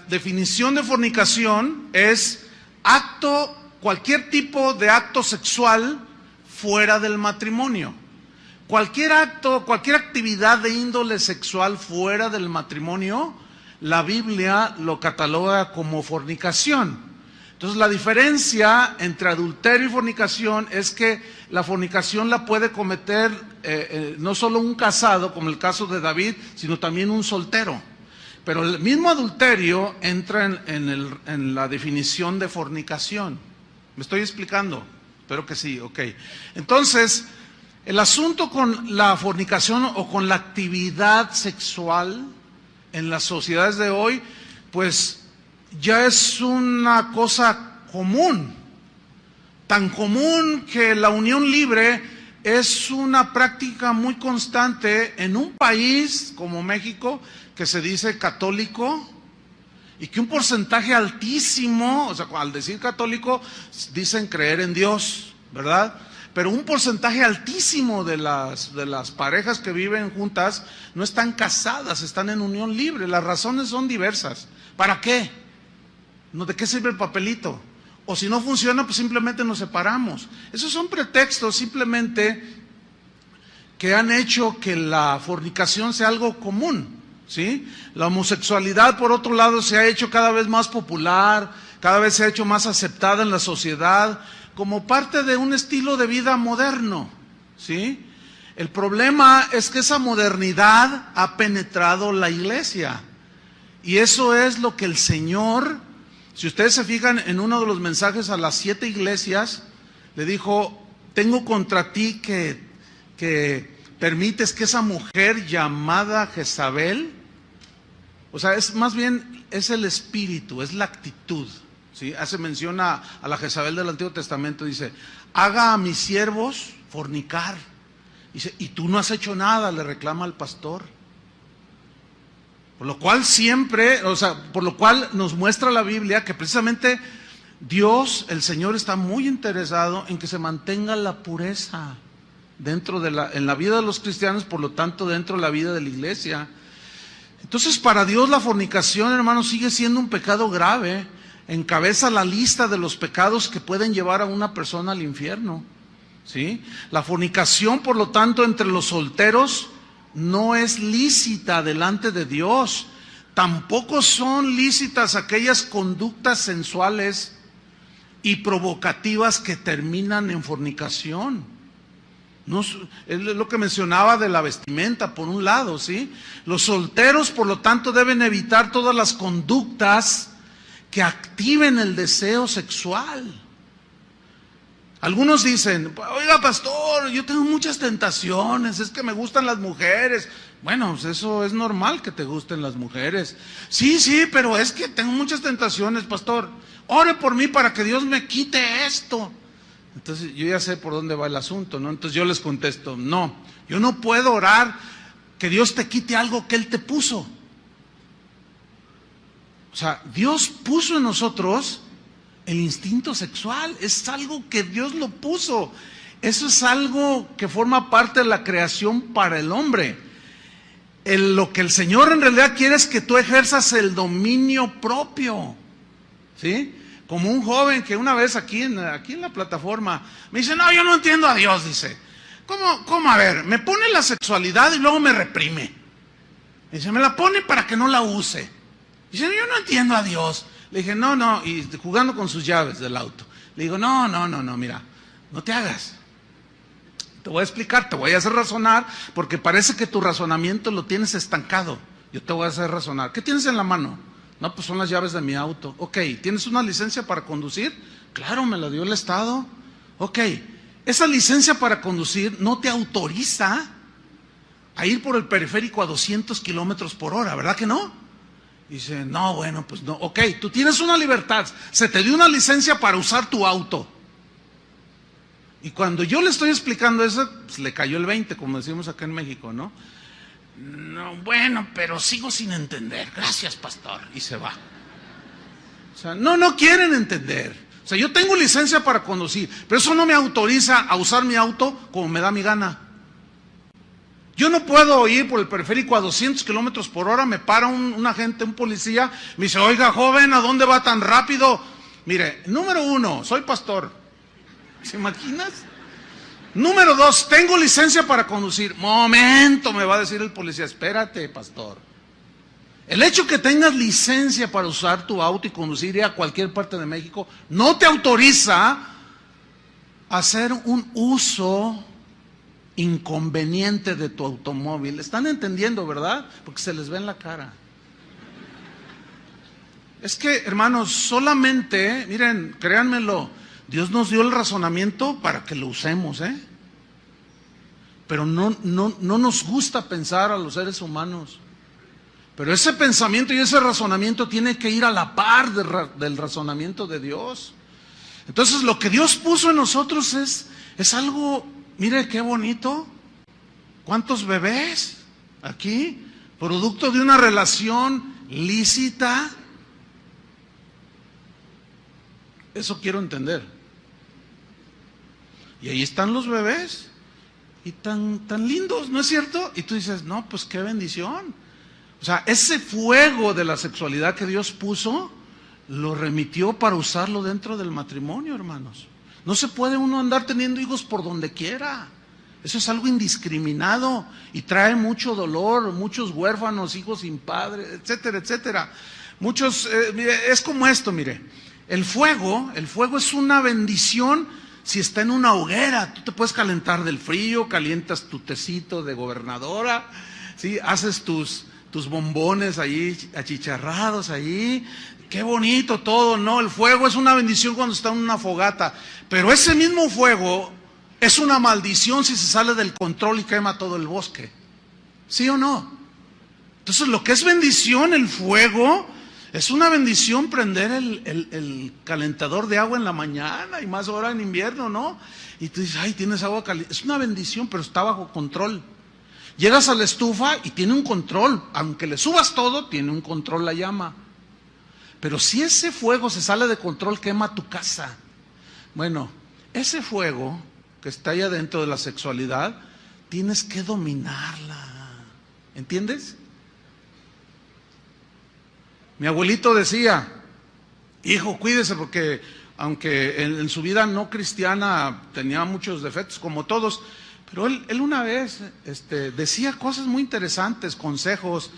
definición de fornicación es cualquier tipo de acto sexual fuera del matrimonio. Cualquier acto, cualquier actividad de índole sexual fuera del matrimonio, la Biblia lo cataloga como fornicación. Entonces la diferencia entre adulterio y fornicación es que la fornicación la puede cometer no solo un casado, como el caso de David, sino también un soltero. Pero el mismo adulterio entra en la definición de fornicación. ¿Me estoy explicando? Espero que sí, ok. Entonces, el asunto con la fornicación o con la actividad sexual en las sociedades de hoy, pues ya es una cosa común, tan común que la unión libre es una práctica muy constante en un país como México, que se dice católico, y que un porcentaje altísimo, o sea, al decir católico, dicen creer en Dios, ¿verdad? Pero un porcentaje altísimo de las parejas que viven juntas no están casadas, están en unión libre. Las razones son diversas. ¿Para qué? ¿De qué sirve el papelito? O si no funciona, pues simplemente nos separamos. Esos son pretextos simplemente que han hecho que la fornicación sea algo común, ¿sí? La homosexualidad, por otro lado, se ha hecho cada vez más popular, cada vez se ha hecho más aceptada en la sociedad, como parte de un estilo de vida moderno, ¿sí? El problema es que esa modernidad ha penetrado la iglesia. Y eso es lo que el Señor... Si ustedes se fijan en uno de los mensajes a las 7 iglesias, le dijo, tengo contra ti que permites que esa mujer llamada Jezabel, o sea, es más bien, es el espíritu, es la actitud, ¿sí? Hace mención a la Jezabel del Antiguo Testamento, dice, haga a mis siervos fornicar. Dice, y tú no has hecho nada, le reclama al pastor. Por lo cual por lo cual nos muestra la Biblia que precisamente Dios, el Señor, está muy interesado en que se mantenga la pureza en la vida de los cristianos, por lo tanto dentro de la vida de la iglesia. Entonces para Dios la fornicación, hermanos, sigue siendo un pecado grave, encabeza la lista de los pecados que pueden llevar a una persona al infierno, ¿sí? La fornicación, por lo tanto, entre los solteros no es lícita delante de Dios. Tampoco son lícitas aquellas conductas sensuales y provocativas que terminan en fornicación. No, es lo que mencionaba de la vestimenta, por un lado, ¿sí? Los solteros, por lo tanto, deben evitar todas las conductas que activen el deseo sexual. Algunos dicen, oiga pastor, yo tengo muchas tentaciones, es que me gustan las mujeres. Bueno, pues eso es normal que te gusten las mujeres. Sí, pero es que tengo muchas tentaciones, pastor. Ore por mí para que Dios me quite esto. Entonces yo ya sé por dónde va el asunto, ¿no? Entonces yo les contesto, no, yo no puedo orar que Dios te quite algo que Él te puso. O sea, Dios puso en nosotros el instinto sexual, es algo que Dios lo puso. Eso es algo que forma parte de la creación para el hombre. Lo que el Señor en realidad quiere es que tú ejerzas el dominio propio, ¿sí? Como un joven que una vez aquí en la plataforma me dice, no, yo no entiendo a Dios, dice. ¿Cómo? A ver, me pone la sexualidad y luego me reprime. Dice, me la pone para que no la use. Dice, yo no entiendo a Dios. Le dije, no, y jugando con sus llaves del auto. Le digo, no, mira, no te hagas. Te voy a explicar, te voy a hacer razonar, porque parece que tu razonamiento lo tienes estancado. Yo te voy a hacer razonar. ¿Qué tienes en la mano? No, pues son las llaves de mi auto. Ok, ¿tienes una licencia para conducir? Claro, me la dio el Estado. Ok, esa licencia para conducir no te autoriza a ir por el periférico a 200 kilómetros por hora, ¿verdad que no? Dice, no, bueno, pues no. Ok, tú tienes una libertad, se te dio una licencia para usar tu auto. Y cuando yo le estoy explicando eso, pues le cayó el 20, como decimos acá en México, ¿no? No, bueno, pero sigo sin entender. Gracias, pastor. Y se va. O sea, no quieren entender. O sea, yo tengo licencia para conducir, pero eso no me autoriza a usar mi auto como me da mi gana. Yo no puedo ir por el periférico a 200 kilómetros por hora, me para un agente, un policía, me dice, oiga joven, ¿a dónde va tan rápido? Mire, número 1, soy pastor. ¿Se imaginas? Número 2, tengo licencia para conducir. Momento, me va a decir el policía, espérate, pastor. El hecho que tengas licencia para usar tu auto y conducir ir a cualquier parte de México no te autoriza a hacer un uso inconveniente de tu automóvil. ¿Están entendiendo, verdad? Porque se les ve en la cara. Es que, hermanos, solamente, miren, créanmelo, Dios nos dio el razonamiento para que lo usemos, pero no nos gusta pensar a los seres humanos. Pero ese pensamiento y ese razonamiento tiene que ir a la par del razonamiento de Dios. Entonces, lo que Dios puso en nosotros es algo, mire qué bonito. ¿Cuántos bebés aquí? Producto de una relación lícita. Eso quiero entender. Y ahí están los bebés. Y tan lindos, ¿no es cierto? Y tú dices, no, pues qué bendición. O sea, ese fuego de la sexualidad que Dios puso, lo remitió para usarlo dentro del matrimonio, hermanos. No se puede uno andar teniendo hijos por donde quiera. Eso es algo indiscriminado y trae mucho dolor, muchos huérfanos, hijos sin padre, etcétera, etcétera. Muchos, es como esto, mire. El fuego es una bendición si está en una hoguera. Tú te puedes calentar del frío, calientas tu tecito de gobernadora, ¿sí? Haces tus bombones ahí achicharrados ahí, qué bonito todo, ¿no? El fuego es una bendición cuando está en una fogata, pero ese mismo fuego es una maldición si se sale del control y quema todo el bosque, ¿sí o no? Entonces lo que es bendición, el fuego, es una bendición prender el calentador de agua en la mañana y más ahora en invierno, ¿no? Y tú dices, ay, tienes agua caliente, es una bendición, pero está bajo control. Llegas a la estufa y tiene un control, aunque le subas todo, tiene un control la llama. Pero si ese fuego se sale de control, quema tu casa. Bueno, ese fuego que está allá dentro de la sexualidad, tienes que dominarla. ¿Entiendes? Mi abuelito decía, hijo, cuídese porque aunque en su vida no cristiana tenía muchos defectos como todos, pero él una vez decía cosas muy interesantes, consejos,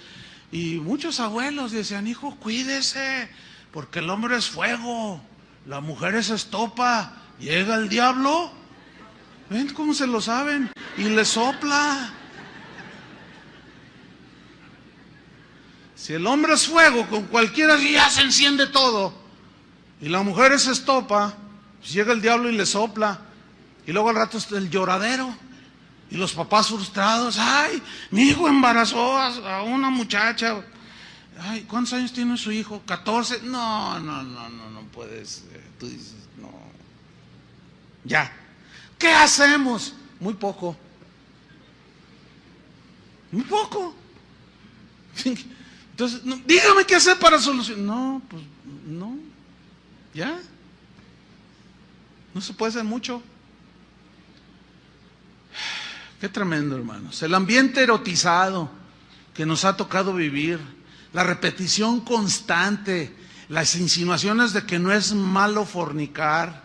y muchos abuelos decían, hijo, cuídese, porque el hombre es fuego, la mujer es estopa, llega el diablo, ven cómo se lo saben, y le sopla. Si el hombre es fuego, con cualquiera ya se enciende todo, y la mujer es estopa, pues llega el diablo y le sopla, y luego al rato está el lloradero. Y los papás frustrados, ay, mi hijo embarazó a una muchacha. Ay, ¿cuántos años tiene su hijo? 14. No puedes. Tú dices, no. Ya. ¿Qué hacemos? Muy poco. Muy poco. Entonces, no, dígame qué hacer para solucionar. No, pues no. Ya. No se puede hacer mucho. Qué tremendo, hermanos. El ambiente erotizado que nos ha tocado vivir, la repetición constante, las insinuaciones de que no es malo fornicar,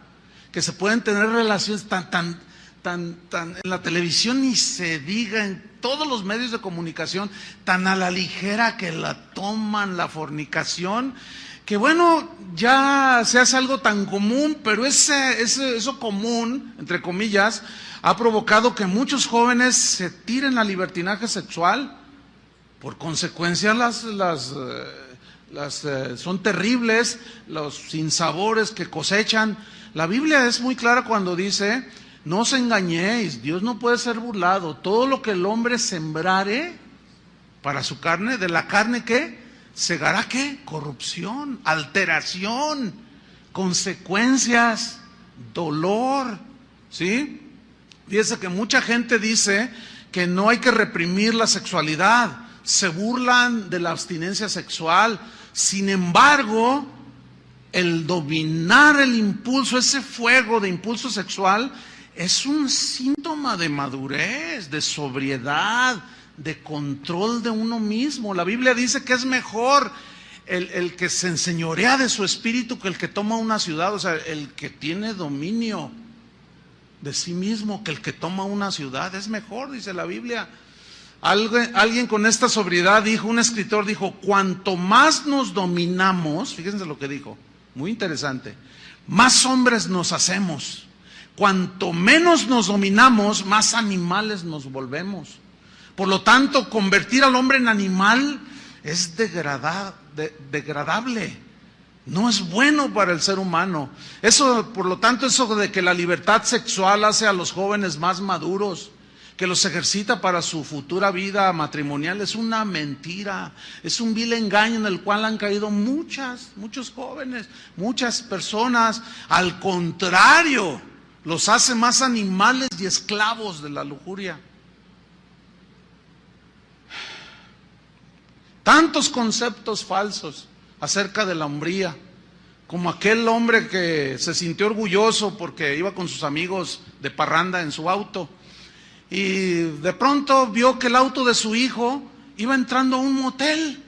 que se pueden tener relaciones tan en la televisión ni se diga, en todos los medios de comunicación, tan a la ligera que la toman la fornicación, que bueno, ya se hace algo tan común, pero eso común, entre comillas, ha provocado que muchos jóvenes se tiren al libertinaje sexual. Por consecuencia son terribles los sinsabores que cosechan. La Biblia es muy clara cuando dice, no os engañéis, Dios no puede ser burlado. Todo lo que el hombre sembrare para su carne, de la carne ¿qué? Segará ¿qué? Corrupción, alteración, consecuencias, dolor, ¿sí? Fíjese que mucha gente dice que no hay que reprimir la sexualidad, se burlan de la abstinencia sexual. Sin embargo, el dominar el impulso, ese fuego de impulso sexual, es un síntoma de madurez, de sobriedad, de control de uno mismo. La Biblia dice que es mejor el que se enseñorea de su espíritu que el que toma una ciudad, o sea, el que tiene dominio de sí mismo que el que toma una ciudad. Es mejor, dice la Biblia. Alguien con esta sobriedad dijo, un escritor dijo, cuanto más nos dominamos, fíjense lo que dijo, muy interesante, más hombres nos hacemos. Cuanto menos nos dominamos, más animales nos volvemos. Por lo tanto, convertir al hombre en animal es degradable. No es bueno para el ser humano. Eso, por lo tanto, eso de que la libertad sexual hace a los jóvenes más maduros, que los ejercita para su futura vida matrimonial, es una mentira. Es un vil engaño en el cual han caído muchos jóvenes, muchas personas. Al contrario, los hace más animales y esclavos de la lujuria. Tantos conceptos falsos acerca de la hombría, como aquel hombre que se sintió orgulloso porque iba con sus amigos de parranda en su auto y de pronto vio que el auto de su hijo iba entrando a un motel.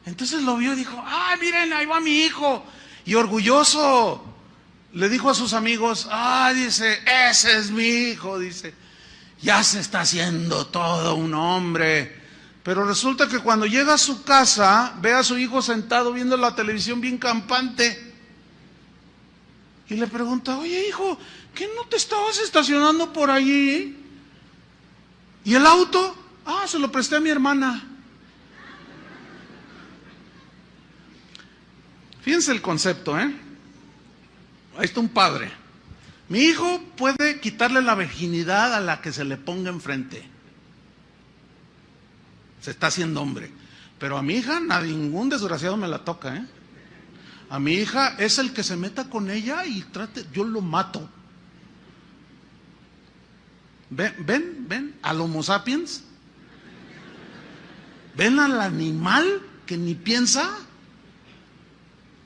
Entonces lo vio y dijo, ¡ay, miren, ahí va mi hijo! Y orgulloso le dijo a sus amigos, dice, ese es mi hijo, dice, ya se está haciendo todo un hombre. Pero resulta que cuando llega a su casa, ve a su hijo sentado viendo la televisión bien campante. Y le pregunta, oye hijo, ¿qué no te estabas estacionando por allí? ¿Y el auto? Se lo presté a mi hermana. Fíjense el concepto, Ahí está un padre. Mi hijo puede quitarle la virginidad a la que se le ponga enfrente. Se está haciendo hombre. Pero a mi hija, ningún desgraciado me la toca, A mi hija es el que se meta con ella y trate, yo lo mato. ¿Ven al Homo sapiens? ¿Ven al animal que ni piensa?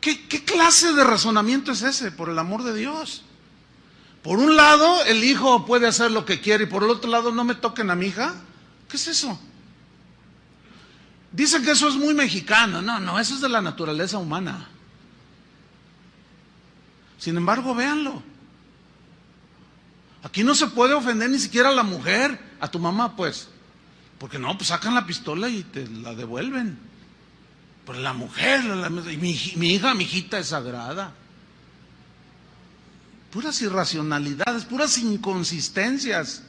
¿Qué clase de razonamiento es ese, por el amor de Dios? Por un lado, el hijo puede hacer lo que quiere y por el otro lado, no me toquen a mi hija. ¿Qué es eso? Dicen que eso es muy mexicano. No, eso es de la naturaleza humana. Sin embargo, véanlo. Aquí no se puede ofender ni siquiera a la mujer, a tu mamá, pues. Porque no, pues sacan la pistola y te la devuelven. Pero la mujer, mi hija, mi hijita es sagrada. Puras irracionalidades, puras inconsistencias.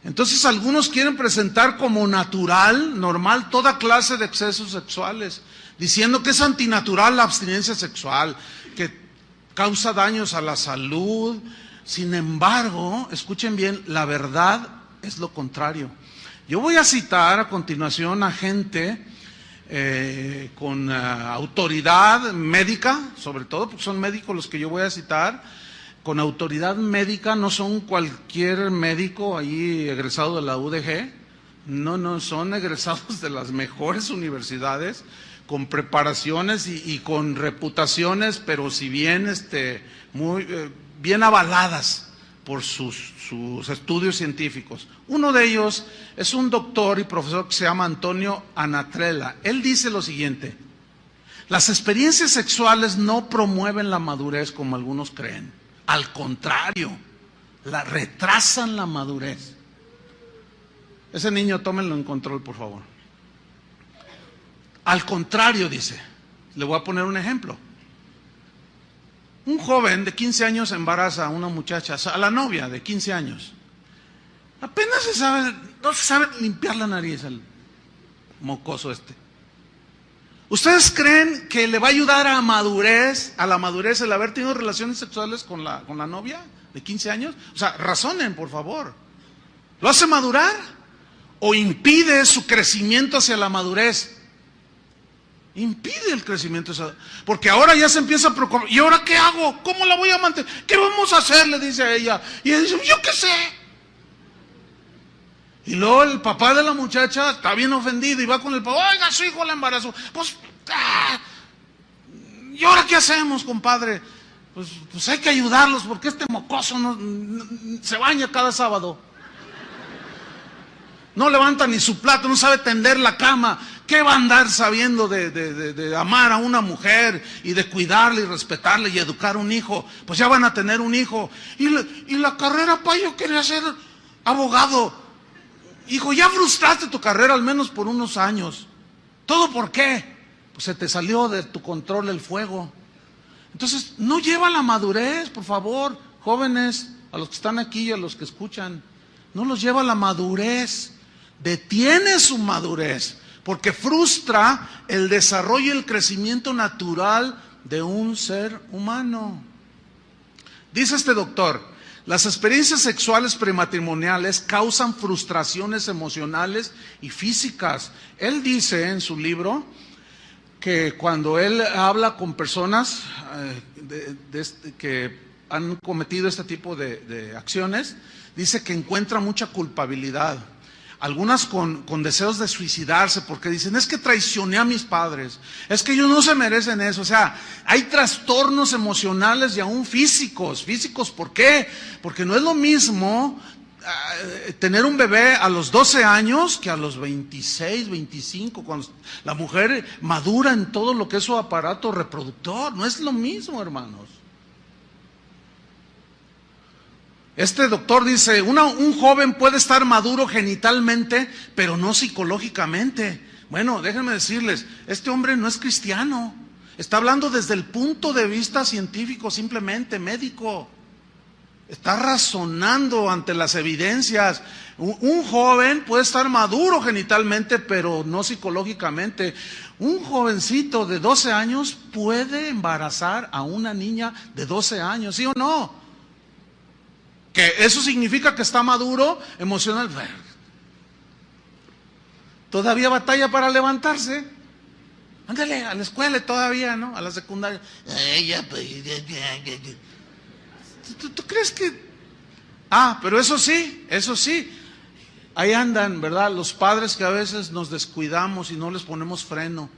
Entonces algunos quieren presentar como natural, normal, toda clase de excesos sexuales, diciendo que es antinatural la abstinencia sexual, que causa daños a la salud. Sin embargo, escuchen bien, la verdad es lo contrario. Yo voy a citar a continuación a gente con autoridad médica, sobre todo porque son médicos los que yo voy a citar, con autoridad médica, no son cualquier médico ahí egresado de la UDG, no, son egresados de las mejores universidades, con preparaciones y con reputaciones, pero si bien muy bien avaladas por sus estudios científicos. Uno de ellos es un doctor y profesor que se llama Antonio Anatrella. Él dice lo siguiente: las experiencias sexuales no promueven la madurez como algunos creen. Al contrario, retrasan la madurez. Ese niño, tómenlo en control, por favor. Al contrario, dice, le voy a poner un ejemplo. Un joven de 15 años embaraza a una muchacha, a la novia de 15 años. Apenas no se sabe limpiar la nariz al mocoso este. ¿Ustedes creen que le va a ayudar a la madurez el haber tenido relaciones sexuales con la novia de 15 años? O sea, razonen, por favor. ¿Lo hace madurar o impide su crecimiento hacia la madurez? Impide el crecimiento, porque ahora ya se empieza a preocupar. ¿Y ahora qué hago? ¿Cómo la voy a mantener? ¿Qué vamos a hacer? Le dice a ella. Y ella dice, yo qué sé. Y luego el papá de la muchacha está bien ofendido y va con el papá, oiga, su hijo la embarazó. Pues, ¿y ahora qué hacemos, compadre? Pues hay que ayudarlos, porque este mocoso se baña cada sábado. No levanta ni su plato, no sabe tender la cama. ¿Qué va a andar sabiendo de amar a una mujer y de cuidarla y respetarla y educar a un hijo? Pues ya van a tener un hijo. Y la carrera, pa, yo quería ser abogado. Hijo, ya frustraste tu carrera al menos por unos años. ¿Todo por qué? Pues se te salió de tu control el fuego. Entonces, no lleva la madurez, por favor, jóvenes, a los que están aquí y a los que escuchan. No los lleva la madurez. Detiene su madurez, porque frustra el desarrollo y el crecimiento natural de un ser humano. Dice este doctor, las experiencias sexuales prematrimoniales causan frustraciones emocionales y físicas. Él dice en su libro que cuando él habla con personas que han cometido este tipo de acciones, dice que encuentra mucha culpabilidad. Algunas con deseos de suicidarse, porque dicen, es que traicioné a mis padres, es que ellos no se merecen eso. O sea, hay trastornos emocionales y aún físicos. ¿Físicos por qué? Porque no es lo mismo tener un bebé a los 12 años que a los 26, 25, cuando la mujer madura en todo lo que es su aparato reproductor. No es lo mismo, hermanos. Este doctor dice, un joven puede estar maduro genitalmente, pero no psicológicamente. Bueno, déjenme decirles, este hombre no es cristiano. Está hablando desde el punto de vista científico, simplemente médico. Está razonando ante las evidencias. Un joven puede estar maduro genitalmente, pero no psicológicamente. Un jovencito de 12 años puede embarazar a una niña de 12 años, ¿sí o no? Que eso significa que está maduro emocional. Todavía batalla para levantarse. Ándale, a la escuela todavía, ¿no? A la secundaria. ¿Tú crees que...? Pero eso sí. Ahí andan, ¿verdad? Los padres que a veces nos descuidamos y no les ponemos freno.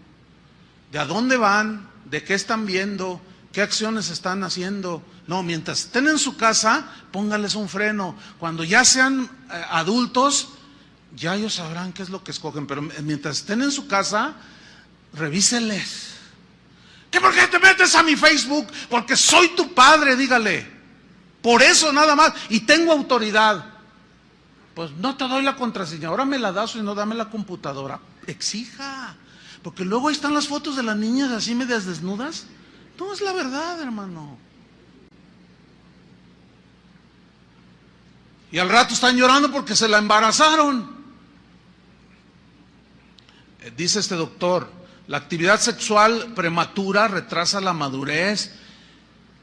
¿De a dónde van? ¿De qué están viendo? ¿Qué acciones están haciendo? No, mientras estén en su casa, póngales un freno. Cuando ya sean adultos, ya ellos sabrán qué es lo que escogen. Pero mientras estén en su casa, revíseles. ¿Qué por qué te metes a mi Facebook? Porque soy tu padre, dígale. Por eso nada más. Y tengo autoridad. Pues no te doy la contraseña. Ahora me la das, o no, dame la computadora. Exija. Porque luego ahí están las fotos de las niñas así medias desnudas. No es la verdad, hermano. Y al rato están llorando porque se la embarazaron. Dice este doctor, la actividad sexual prematura retrasa la madurez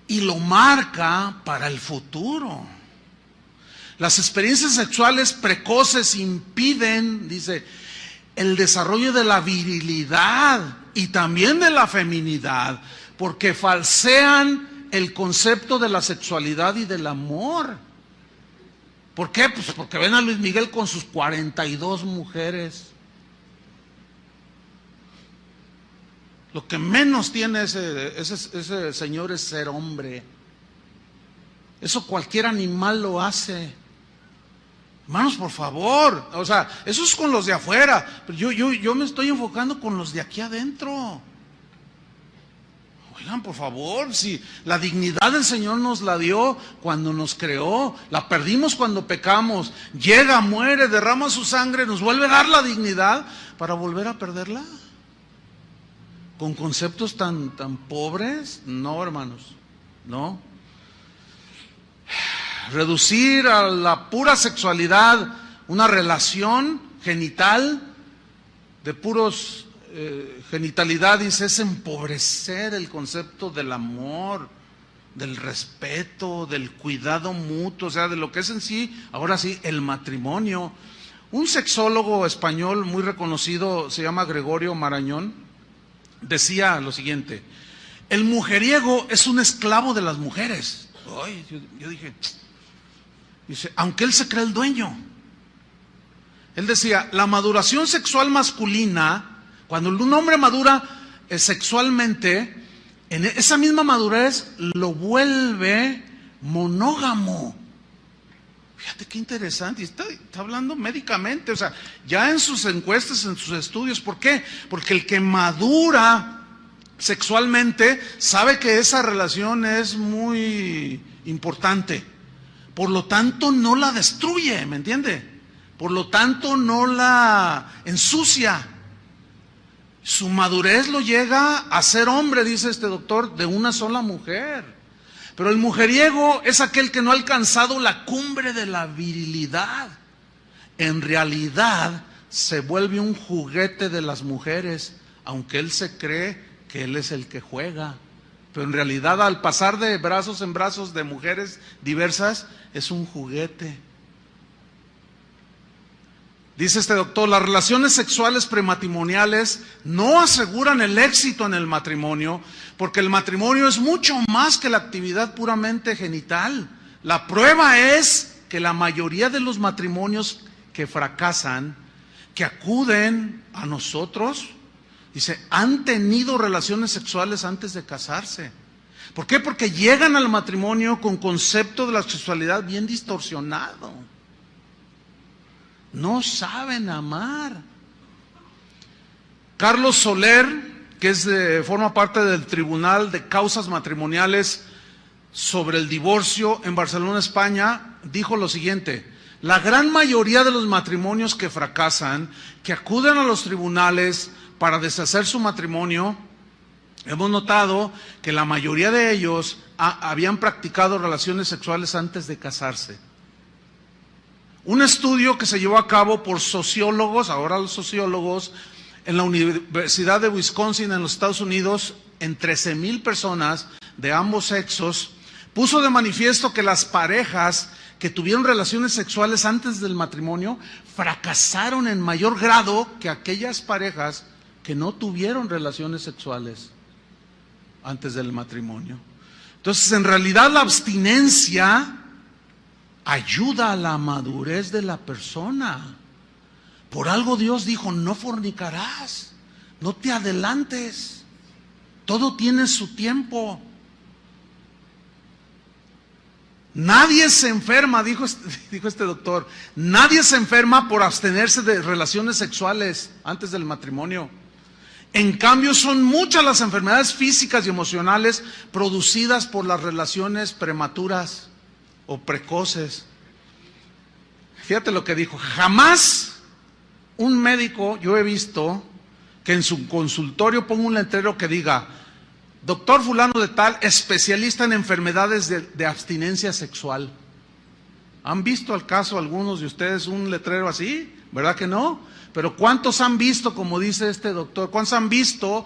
y lo marca para el futuro. Las experiencias sexuales precoces impiden, dice, el desarrollo de la virilidad y también de la feminidad, porque falsean el concepto de la sexualidad y del amor. ¿Por qué? Pues porque ven a Luis Miguel con sus 42 mujeres. Lo que menos tiene ese señor es ser hombre. Eso cualquier animal lo hace. Hermanos, por favor. O sea, eso es con los de afuera. Pero yo me estoy enfocando con los de aquí adentro. Oigan, por favor, si la dignidad del Señor nos la dio cuando nos creó, la perdimos cuando pecamos, llega, muere, derrama su sangre, nos vuelve a dar la dignidad para volver a perderla. ¿Con conceptos tan pobres? No, hermanos, no. Reducir a la pura sexualidad una relación genital de puros genitalidad, dice, es empobrecer el concepto del amor, del respeto, del cuidado mutuo, o sea, de lo que es en sí, ahora sí, el matrimonio. Un sexólogo español muy reconocido, se llama Gregorio Marañón, decía lo siguiente: el mujeriego es un esclavo de las mujeres. Ay, yo dije, dice, aunque él se cree el dueño. Él decía, la maduración sexual masculina, cuando un hombre madura sexualmente, en esa misma madurez lo vuelve monógamo. Fíjate qué interesante, y está hablando médicamente, o sea, ya en sus encuestas, en sus estudios. ¿Por qué? Porque el que madura sexualmente sabe que esa relación es muy importante, por lo tanto no la destruye, ¿me entiende? Por lo tanto no la ensucia. Su madurez lo llega a ser hombre, dice este doctor, de una sola mujer. Pero el mujeriego es aquel que no ha alcanzado la cumbre de la virilidad. En realidad se vuelve un juguete de las mujeres, aunque él se cree que él es el que juega. Pero en realidad, al pasar de brazos en brazos de mujeres diversas, es un juguete. Dice este doctor, las relaciones sexuales prematrimoniales no aseguran el éxito en el matrimonio, porque el matrimonio es mucho más que la actividad puramente genital. La prueba es que la mayoría de los matrimonios que fracasan, que acuden a nosotros, dice, han tenido relaciones sexuales antes de casarse. ¿Por qué? Porque llegan al matrimonio con concepto de la sexualidad bien distorsionado. No saben amar. Carlos Soler, que forma parte del Tribunal de Causas Matrimoniales sobre el Divorcio en Barcelona, España, dijo lo siguiente: la gran mayoría de los matrimonios que fracasan, que acuden a los tribunales para deshacer su matrimonio, hemos notado que la mayoría de ellos habían practicado relaciones sexuales antes de casarse. Un estudio que se llevó a cabo por sociólogos, ahora los sociólogos, en la Universidad de Wisconsin en los Estados Unidos, en 13,000 personas de ambos sexos, puso de manifiesto que las parejas que tuvieron relaciones sexuales antes del matrimonio fracasaron en mayor grado que aquellas parejas que no tuvieron relaciones sexuales antes del matrimonio. Entonces, en realidad la abstinencia ayuda a la madurez de la persona. Por algo Dios dijo, no fornicarás, no te adelantes, todo tiene su tiempo. Nadie se enferma, dijo este doctor, nadie se enferma por abstenerse de relaciones sexuales antes del matrimonio. En cambio, son muchas las enfermedades físicas y emocionales producidas por las relaciones prematuras o precoces. Fíjate lo que dijo, jamás un médico yo he visto que en su consultorio ponga un letrero que diga, doctor fulano de tal, especialista en enfermedades de abstinencia sexual. ¿Han visto al caso algunos de ustedes un letrero así? ¿Verdad que no? Pero ¿cuántos han visto, como dice este doctor? ¿Cuántos han visto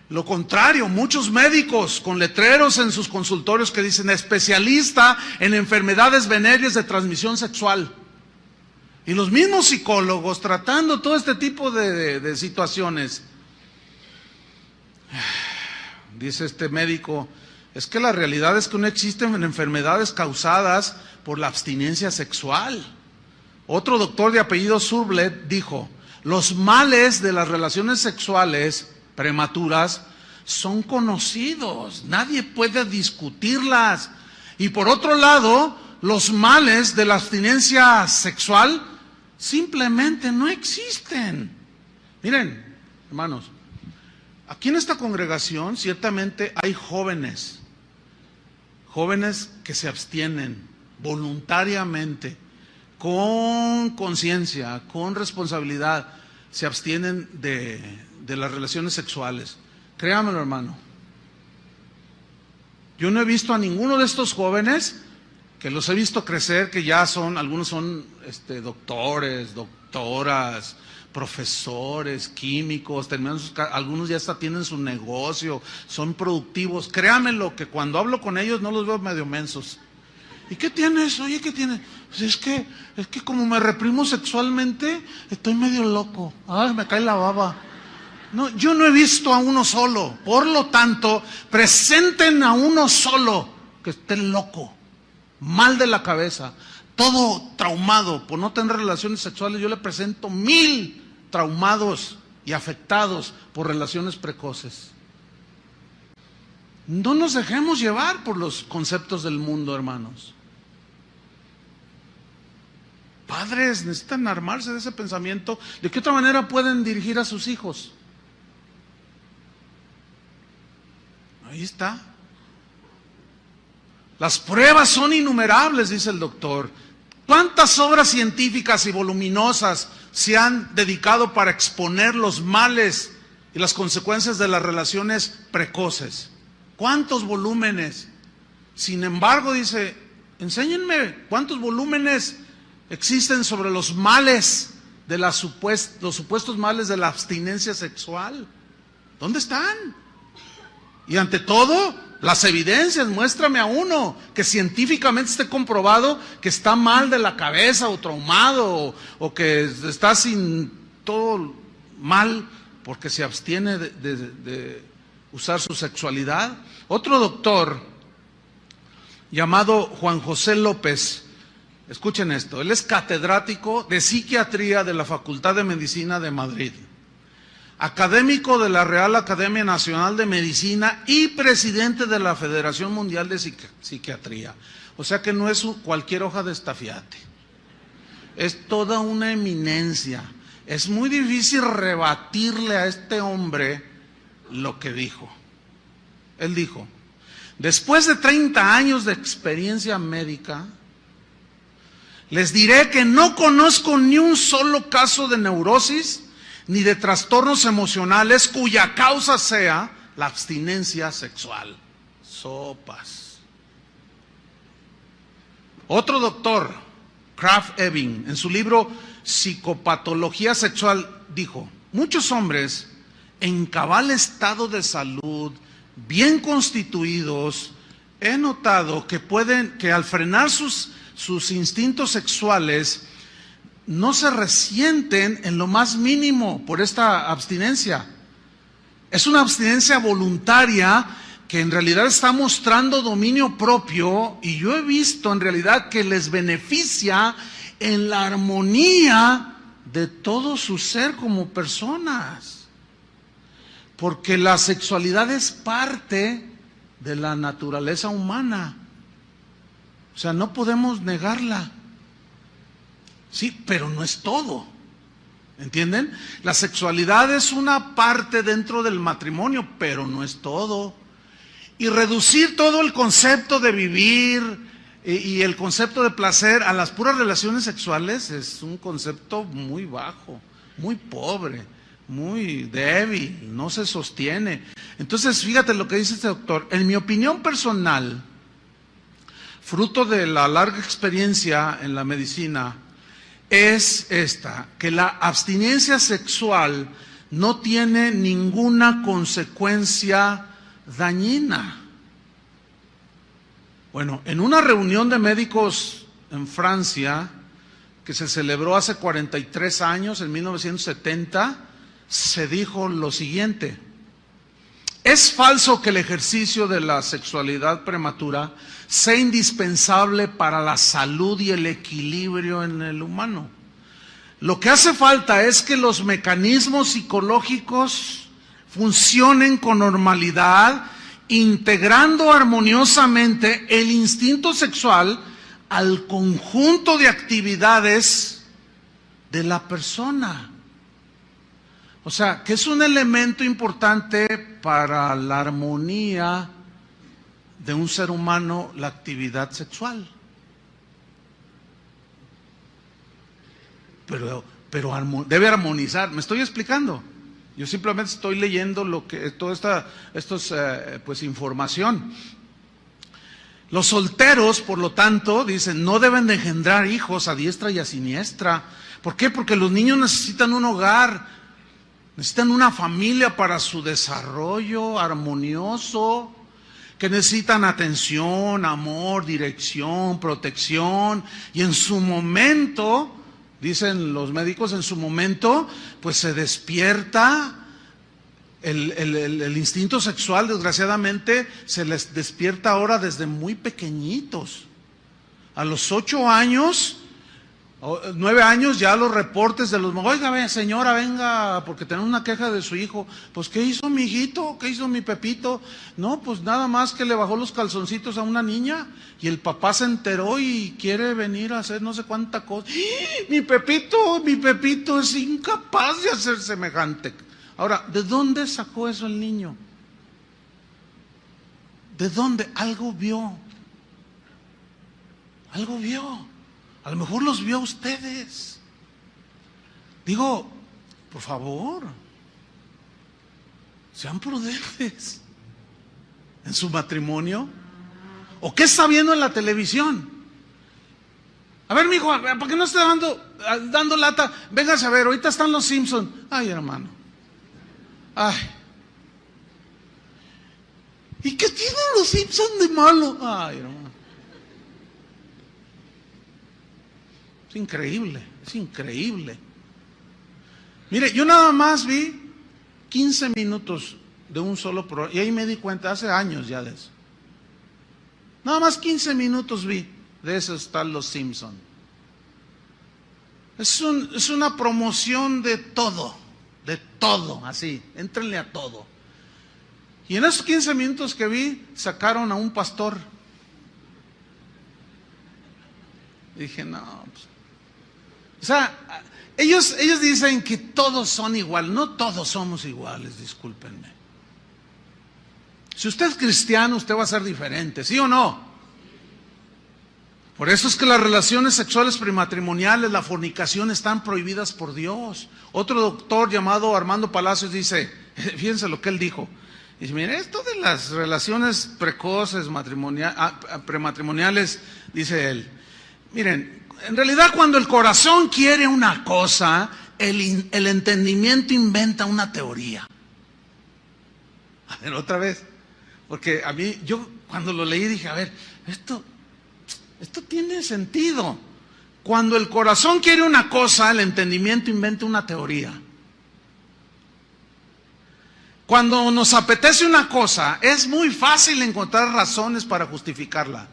lo contrario? Muchos médicos con letreros en sus consultorios que dicen especialista en enfermedades venéreas de transmisión sexual. Y los mismos psicólogos tratando todo este tipo de situaciones. Dice este médico, es que la realidad es que no existen enfermedades causadas por la abstinencia sexual. Otro doctor de apellido Surblet dijo, los males de las relaciones sexuales prematuras son conocidos, nadie puede discutirlas. Y por otro lado, los males de la abstinencia sexual simplemente no existen. Miren, hermanos, aquí en esta congregación ciertamente hay jóvenes que se abstienen voluntariamente, con conciencia, con responsabilidad, se abstienen de las relaciones sexuales. Créamelo, hermano. Yo no he visto a ninguno de estos jóvenes, que los he visto crecer, que ya son, algunos son doctores, doctoras, profesores, químicos, algunos ya hasta tienen su negocio, son productivos. Créamelo que cuando hablo con ellos no los veo medio mensos. ¿Y qué tienes? Oye, ¿qué tienes? Pues es que como me reprimo sexualmente, estoy medio loco. Ay, me cae la baba. No, yo no he visto a uno solo. Por lo tanto, presenten a uno solo que esté loco, mal de la cabeza, todo traumado por no tener relaciones sexuales. Yo le presento 1000 traumados y afectados por relaciones precoces. No nos dejemos llevar por los conceptos del mundo, hermanos. Padres necesitan armarse de ese pensamiento. ¿De qué otra manera pueden dirigir a sus hijos? Ahí está. Las pruebas son innumerables, dice el doctor. ¿Cuántas obras científicas y voluminosas se han dedicado para exponer los males y las consecuencias de las relaciones precoces? ¿Cuántos volúmenes? Sin embargo, dice, enséñenme cuántos volúmenes existen sobre los males de los supuestos males de la abstinencia sexual. ¿Dónde están? Y ante todo, las evidencias, muéstrame a uno que científicamente esté comprobado que está mal de la cabeza o traumado o que está sin todo mal porque se abstiene de usar su sexualidad. Otro doctor llamado Juan José López, escuchen esto, él es catedrático de psiquiatría de la Facultad de Medicina de Madrid, académico de la Real Academia Nacional de Medicina y presidente de la Federación Mundial de Psiquiatría. O sea que no es cualquier hoja de estafiate, es toda una eminencia. Es muy difícil rebatirle a este hombre lo que dijo. Él dijo, después de 30 años de experiencia médica, les diré que no conozco ni un solo caso de neurosis ni de trastornos emocionales cuya causa sea la abstinencia sexual. Sopas. Otro doctor, Krafft Ebing, en su libro Psicopatología Sexual, dijo, muchos hombres en cabal estado de salud, bien constituidos, he notado que al frenar sus instintos sexuales, no se resienten en lo más mínimo por esta abstinencia. Es una abstinencia voluntaria que en realidad está mostrando dominio propio, y yo he visto en realidad que les beneficia en la armonía de todo su ser como personas. Porque la sexualidad es parte de la naturaleza humana. O sea, no podemos negarla. Sí, pero no es todo. ¿Entienden? La sexualidad es una parte dentro del matrimonio, pero no es todo. Y reducir todo el concepto de vivir y el concepto de placer a las puras relaciones sexuales es un concepto muy bajo, muy pobre, muy débil, no se sostiene. Entonces, fíjate lo que dice este doctor. En mi opinión personal, fruto de la larga experiencia en la medicina, es esta, que la abstinencia sexual no tiene ninguna consecuencia dañina. Bueno, en una reunión de médicos en Francia, que se celebró hace 43 años, en 1970, se dijo lo siguiente: es falso que el ejercicio de la sexualidad prematura sea indispensable para la salud y el equilibrio en el humano. Lo que hace falta es que los mecanismos psicológicos funcionen con normalidad, integrando armoniosamente el instinto sexual al conjunto de actividades de la persona. O sea, que es un elemento importante para la armonía de un ser humano, la actividad sexual. Pero debe armonizar. ¿Me estoy explicando? Yo simplemente estoy leyendo lo que toda esta pues información. Los solteros, por lo tanto, dicen, no deben de engendrar hijos a diestra y a siniestra. ¿Por qué? Porque los niños necesitan un hogar, necesitan una familia para su desarrollo armonioso, que necesitan atención, amor, dirección, protección, y en su momento, dicen los médicos, en su momento, pues se despierta el instinto sexual. Desgraciadamente se les despierta ahora desde muy pequeñitos. A los 8 años 9 años ya los reportes de los... Oiga, señora, venga, porque tenemos una queja de su hijo. Pues, ¿qué hizo mi hijito? ¿Qué hizo mi Pepito? No, pues nada más que le bajó los calzoncitos a una niña y el papá se enteró y quiere venir a hacer no sé cuánta cosa. ¡Ah! Mi Pepito es incapaz de hacer semejante. Ahora, ¿de dónde sacó eso el niño? ¿De dónde? Algo vio. Algo vio. A lo mejor los vio a ustedes. Digo, por favor, sean prudentes en su matrimonio. ¿O qué está viendo en la televisión? A ver, mijo, ¿para qué no está dando lata? Véngase a ver, ahorita están los Simpsons. Ay, hermano. Ay. ¿Y qué tienen los Simpsons de malo? Ay, hermano. Es increíble. Mire, yo nada más vi 15 minutos de un solo programa, y ahí me di cuenta, hace años ya de eso. Nada más 15 minutos vi, de eso están los Simpsons. Es una promoción de todo, así, éntrenle a todo. Y en esos 15 minutos que vi, sacaron a un pastor. Dije, no, pues... O sea, ellos dicen que todos son iguales. No todos somos iguales, discúlpenme. Si usted es cristiano, usted va a ser diferente, ¿sí o no? Por eso es que las relaciones sexuales prematrimoniales, la fornicación, están prohibidas por Dios. Otro doctor llamado Armando Palacios dice, fíjense lo que él dijo. Dice, mire, esto de las relaciones precoces, prematrimoniales, dice él, miren, en realidad cuando el corazón quiere una cosa, el entendimiento inventa una teoría. A ver, otra vez, porque a mí, yo cuando lo leí dije, a ver, esto tiene sentido. Cuando el corazón quiere una cosa, el entendimiento inventa una teoría. Cuando nos apetece una cosa, es muy fácil encontrar razones para justificarla.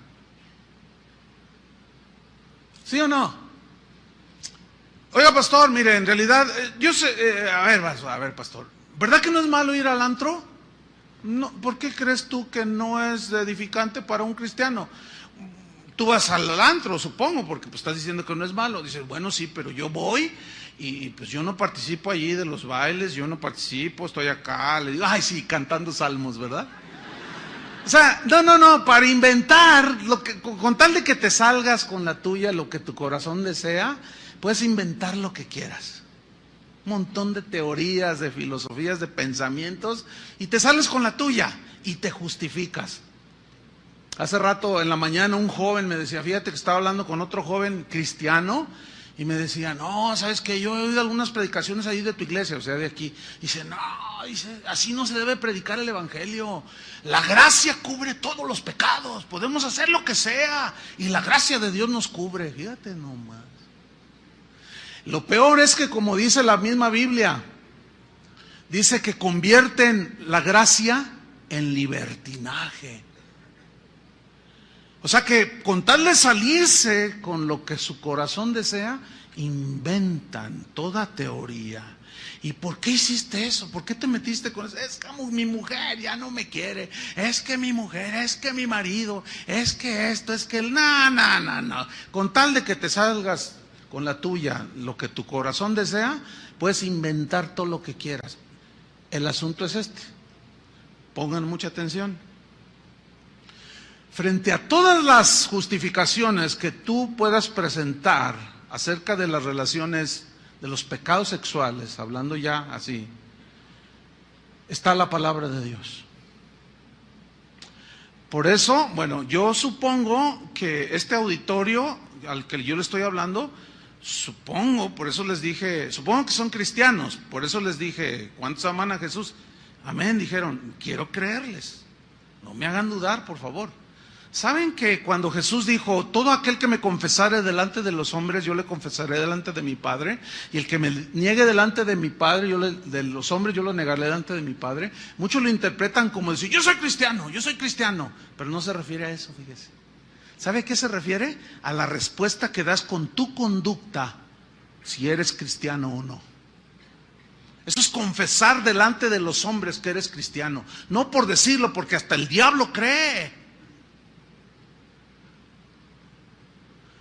¿Sí o no? Oiga, pastor, mire, en realidad, yo sé, a ver, pastor, ¿verdad que no es malo ir al antro? No, ¿por qué crees tú que no es edificante para un cristiano? Tú vas al antro, supongo, porque pues estás diciendo que no es malo. Dices, bueno, sí, pero yo voy y pues yo no participo allí de los bailes, yo no participo, estoy acá, le digo, ay, sí, cantando salmos, ¿verdad? O sea, no, para inventar, con tal de que te salgas con la tuya, lo que tu corazón desea, puedes inventar lo que quieras. Un montón de teorías, de filosofías, de pensamientos, y te sales con la tuya y te justificas. Hace rato en la mañana un joven me decía, fíjate que estaba hablando con otro joven cristiano, y me decía, no, ¿sabes qué? Yo he oído algunas predicaciones ahí de tu iglesia, o sea, de aquí. Dice, no, así no se debe predicar el evangelio. La gracia cubre todos los pecados, podemos hacer lo que sea, y la gracia de Dios nos cubre. Fíjate nomás. Lo peor es que, como dice la misma Biblia, dice que convierten la gracia en libertinaje. O sea que con tal de salirse con lo que su corazón desea, inventan toda teoría. ¿Y por qué hiciste eso? ¿Por qué te metiste con eso? Es que mi mujer ya no me quiere. Es que mi mujer, es que mi marido, es que esto, es que el... No. Con tal de que te salgas con la tuya, lo que tu corazón desea, puedes inventar todo lo que quieras. El asunto es este. Pongan mucha atención. Frente a todas las justificaciones que tú puedas presentar acerca de las relaciones, de los pecados sexuales, hablando ya así, está la palabra de Dios. Por eso, bueno, yo supongo que este auditorio al que yo le estoy hablando, por eso les dije, supongo que son cristianos, por eso les dije, ¿cuántos aman a Jesús? Amén, dijeron, quiero creerles, no me hagan dudar, por favor. ¿Saben que cuando Jesús dijo, todo aquel que me confesare delante de los hombres, yo le confesaré delante de mi Padre, y el que me niegue delante de mi Padre, de los hombres, yo lo negaré delante de mi Padre? Muchos lo interpretan como decir, yo soy cristiano, pero no se refiere a eso, fíjese. ¿Sabe a qué se refiere? A la respuesta que das con tu conducta, si eres cristiano o no. Eso es confesar delante de los hombres que eres cristiano. No por decirlo, porque hasta el diablo cree.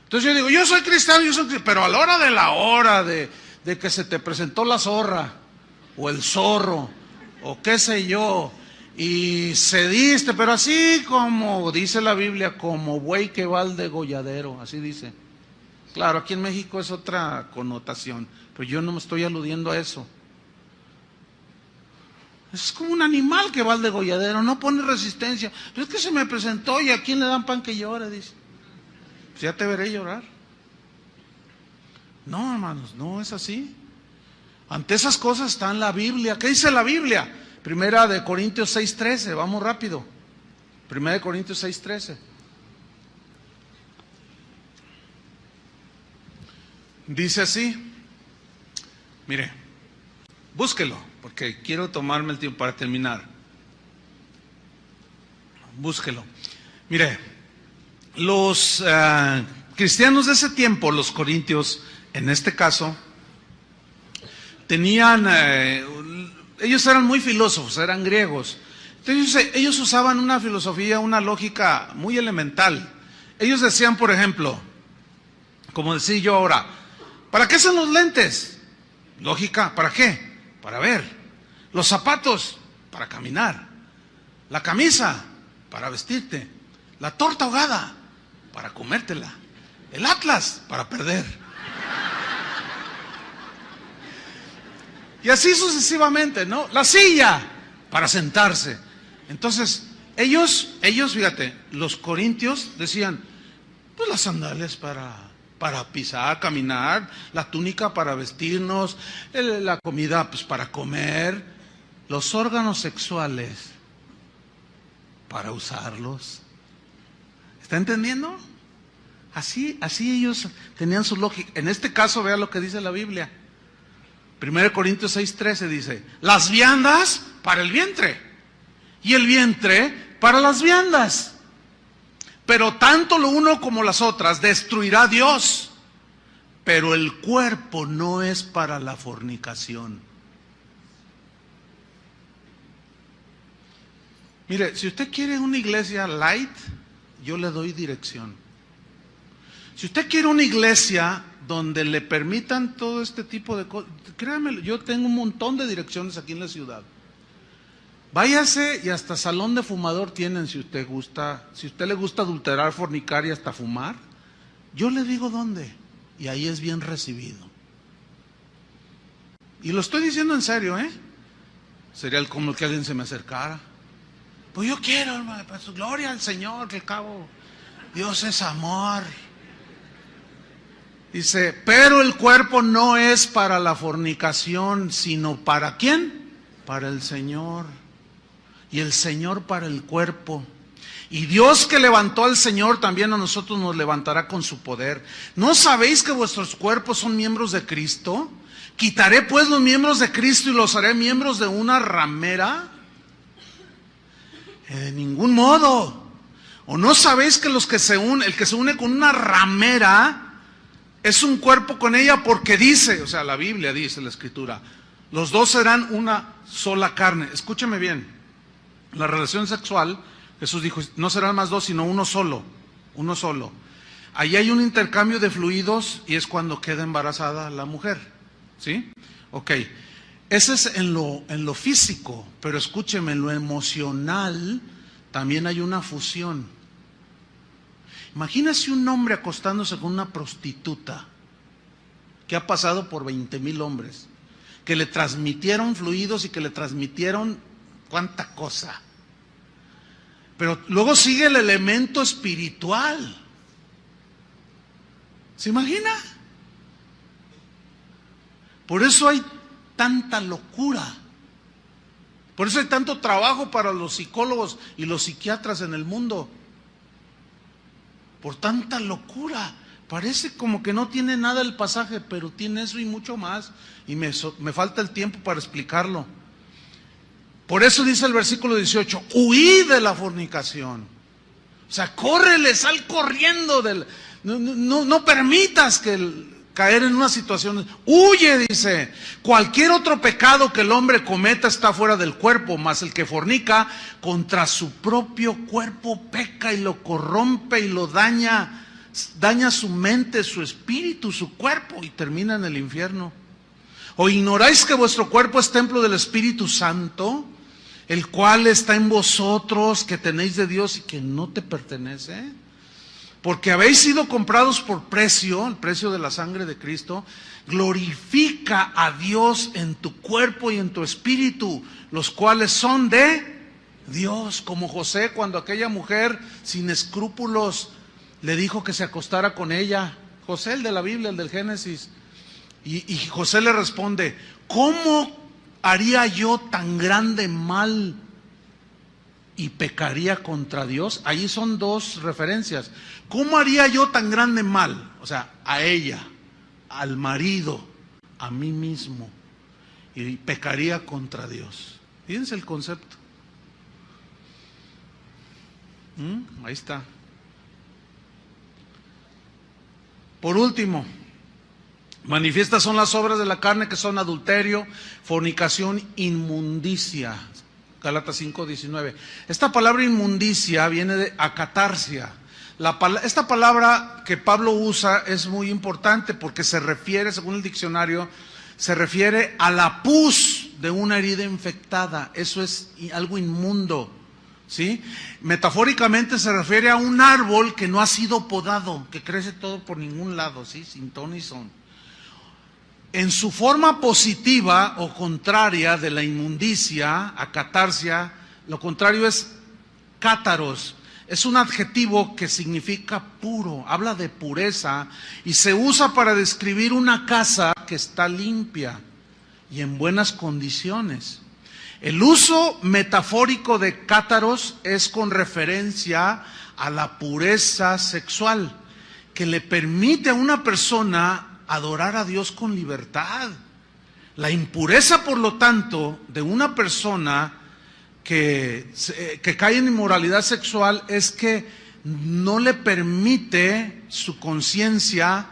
Entonces yo digo, yo soy cristiano, pero a la hora de que se te presentó la zorra, o el zorro, o qué sé yo, y cediste, pero así como dice la Biblia, como buey que va al degolladero, así dice. Claro, aquí en México es otra connotación, pero yo no me estoy aludiendo a eso. Es como un animal que va al degolladero, no pone resistencia. Pero es que se me presentó y a quién le dan pan que llore, dice. Pues ya te veré llorar. No, hermanos, no es así. Ante esas cosas está en la Biblia. ¿Qué dice la Biblia? Primera de Corintios 6:13, vamos rápido. Primera de Corintios 6:13. Dice así, mire, búsquelo, porque quiero tomarme el tiempo para terminar. Búsquelo. Mire, los cristianos de ese tiempo, los corintios, en este caso, tenían, ellos eran muy filósofos, eran griegos. Entonces ellos usaban una filosofía, una lógica muy elemental. Ellos decían, por ejemplo, como decía yo ahora, ¿para qué son los lentes? Lógica, ¿para qué? Para ver. Los zapatos, para caminar. La camisa, para vestirte. La torta ahogada, para comértela. El atlas, para perder. Y así sucesivamente, ¿no? La silla, para sentarse. Entonces, ellos, fíjate, los corintios decían, pues las sandalias para pisar, caminar, la túnica para vestirnos, la comida pues para comer, los órganos sexuales para usarlos. ¿Está entendiendo? Así ellos tenían su lógica. En este caso, vea lo que dice la Biblia. 1 Corintios 6:13 dice, las viandas para el vientre y el vientre para las viandas. Pero tanto lo uno como las otras destruirá Dios. Pero el cuerpo no es para la fornicación. Mire, si usted quiere una iglesia light, yo le doy dirección. Si usted quiere una iglesia donde le permitan todo este tipo de cosas, créanme, yo tengo un montón de direcciones aquí en la ciudad. Váyase y hasta salón de fumador tienen si usted gusta. Si usted le gusta adulterar, fornicar y hasta fumar, yo le digo dónde. Y ahí es bien recibido. Y lo estoy diciendo en serio, ¿eh? Sería como que alguien se me acercara. Pues yo quiero, hermano, pues, gloria al Señor, que al cabo Dios es amor. Dice, pero el cuerpo no es para la fornicación, sino ¿para quién? Para el Señor. Y el Señor para el cuerpo. Y Dios que levantó al Señor también a nosotros nos levantará con su poder. ¿No sabéis que vuestros cuerpos son miembros de Cristo? ¿Quitaré pues los miembros de Cristo y los haré miembros de una ramera? De ningún modo. ¿O no sabéis que el que se une con una ramera es un cuerpo con ella? Porque dice, o sea, la Biblia dice, la Escritura, los dos serán una sola carne. Escúcheme bien, la relación sexual, Jesús dijo, no serán más dos, sino uno solo, uno solo. Ahí hay un intercambio de fluidos y es cuando queda embarazada la mujer, ¿sí? Ok, ese es en lo físico, pero escúcheme, en lo emocional también hay una fusión. Imagínese un hombre acostándose con una prostituta que ha pasado por 20,000 hombres, que le transmitieron fluidos y que le transmitieron cuánta cosa. Pero luego sigue el elemento espiritual. ¿Se imagina? Por eso hay tanta locura. Por eso hay tanto trabajo para los psicólogos y los psiquiatras en el mundo. Por tanta locura. Parece como que no tiene nada el pasaje, pero tiene eso y mucho más. Y me falta el tiempo para explicarlo. Por eso dice el versículo 18, huid de la fornicación. O O sea, córrele, sal corriendo. No permitas caer en una situación. Huye, dice. Cualquier otro pecado que el hombre cometa está fuera del cuerpo, mas el que fornica contra su propio cuerpo peca y lo corrompe y lo daña su mente, su espíritu, su cuerpo, y termina en el infierno. ¿O ignoráis que vuestro cuerpo es templo del Espíritu Santo, el cual está en vosotros, que tenéis de Dios y que no te pertenece? Porque habéis sido comprados por precio, el precio de la sangre de Cristo. Glorifica a Dios en tu cuerpo y en tu espíritu, los cuales son de Dios. Como José, cuando aquella mujer sin escrúpulos le dijo que se acostara con ella. José, el de la Biblia, el del Génesis. Y José le responde: ¿cómo haría yo tan grande mal y pecaría contra Dios? Allí son dos referencias. ¿Cómo haría yo tan grande mal? O sea, a ella, al marido, a mí mismo, y pecaría contra Dios. Fíjense el concepto. Ahí está. Por último, manifiestas son las obras de la carne, que son adulterio, fornicación, inmundicia. Gálatas 5:19. Esta palabra inmundicia viene de acatarsia. Esta palabra que Pablo usa es muy importante porque se refiere, según el diccionario, se refiere a la pus de una herida infectada. Eso es algo inmundo, ¿sí? Metafóricamente se refiere a un árbol que no ha sido podado, que crece todo por ningún lado, ¿sí? Sin ton ni son. En su forma positiva o contraria de la inmundicia, acatarsia, lo contrario es cátaros. Es un adjetivo que significa puro, habla de pureza y se usa para describir una casa que está limpia y en buenas condiciones. El uso metafórico de cátaros es con referencia a la pureza sexual, que le permite a una persona adorar a Dios con libertad. La impureza, por lo tanto, de una persona que cae en inmoralidad sexual es que no le permite su conciencia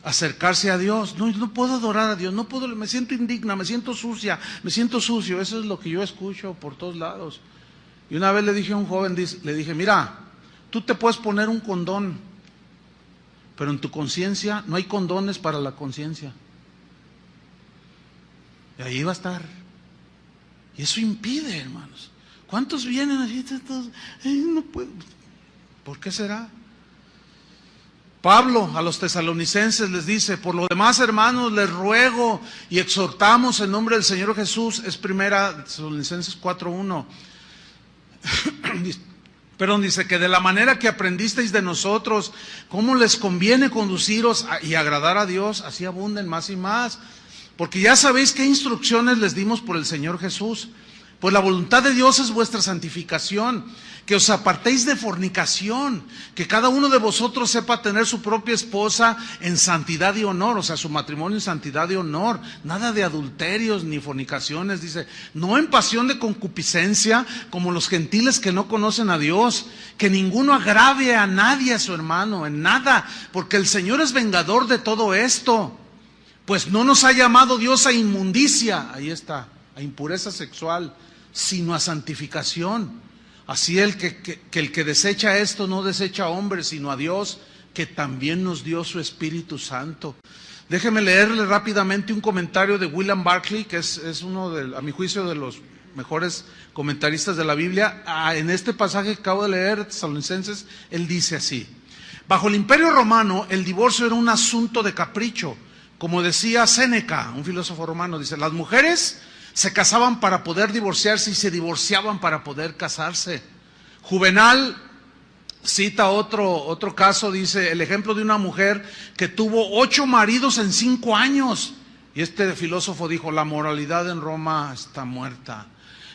acercarse a Dios. No puedo adorar a Dios, no puedo, me siento indigna, me siento sucia, me siento sucio. Eso es lo que yo escucho por todos lados. Y una vez le dije a un joven, le dije: mira, tú te puedes poner un condón, pero en tu conciencia no hay condones para la conciencia. Y ahí va a estar. Y eso impide, hermanos. ¿Cuántos vienen así? No puedo. ¿Por qué será? Pablo a los tesalonicenses les dice: por lo demás, hermanos, les ruego y exhortamos en nombre del Señor Jesús. Es primera Tesalonicenses 4:1. Perdón, dice que de la manera que aprendisteis de nosotros, cómo les conviene conduciros y agradar a Dios, así abunden más y más. Porque ya sabéis qué instrucciones les dimos por el Señor Jesús. Pues la voluntad de Dios es vuestra santificación, que os apartéis de fornicación, que cada uno de vosotros sepa tener su propia esposa en santidad y honor, o sea, su matrimonio en santidad y honor, nada de adulterios ni fornicaciones, dice, no en pasión de concupiscencia, como los gentiles que no conocen a Dios, que ninguno agrave a nadie, a su hermano, en nada, porque el Señor es vengador de todo esto. Pues no nos ha llamado Dios a inmundicia, ahí está, a impureza sexual, sino a santificación. Así el que desecha esto no desecha a hombres, sino a Dios, que también nos dio su Espíritu Santo. Déjeme leerle rápidamente un comentario de William Barclay, que es uno, a mi juicio, de los mejores comentaristas de la Biblia. En este pasaje que acabo de leer, Tesalonicenses, él dice así: bajo el Imperio Romano, el divorcio era un asunto de capricho. Como decía Séneca, un filósofo romano, dice, las mujeres se casaban para poder divorciarse y se divorciaban para poder casarse. Juvenal cita otro caso, dice, el ejemplo de una mujer que tuvo 8 maridos en 5 años. Y este filósofo dijo, la moralidad en Roma está muerta.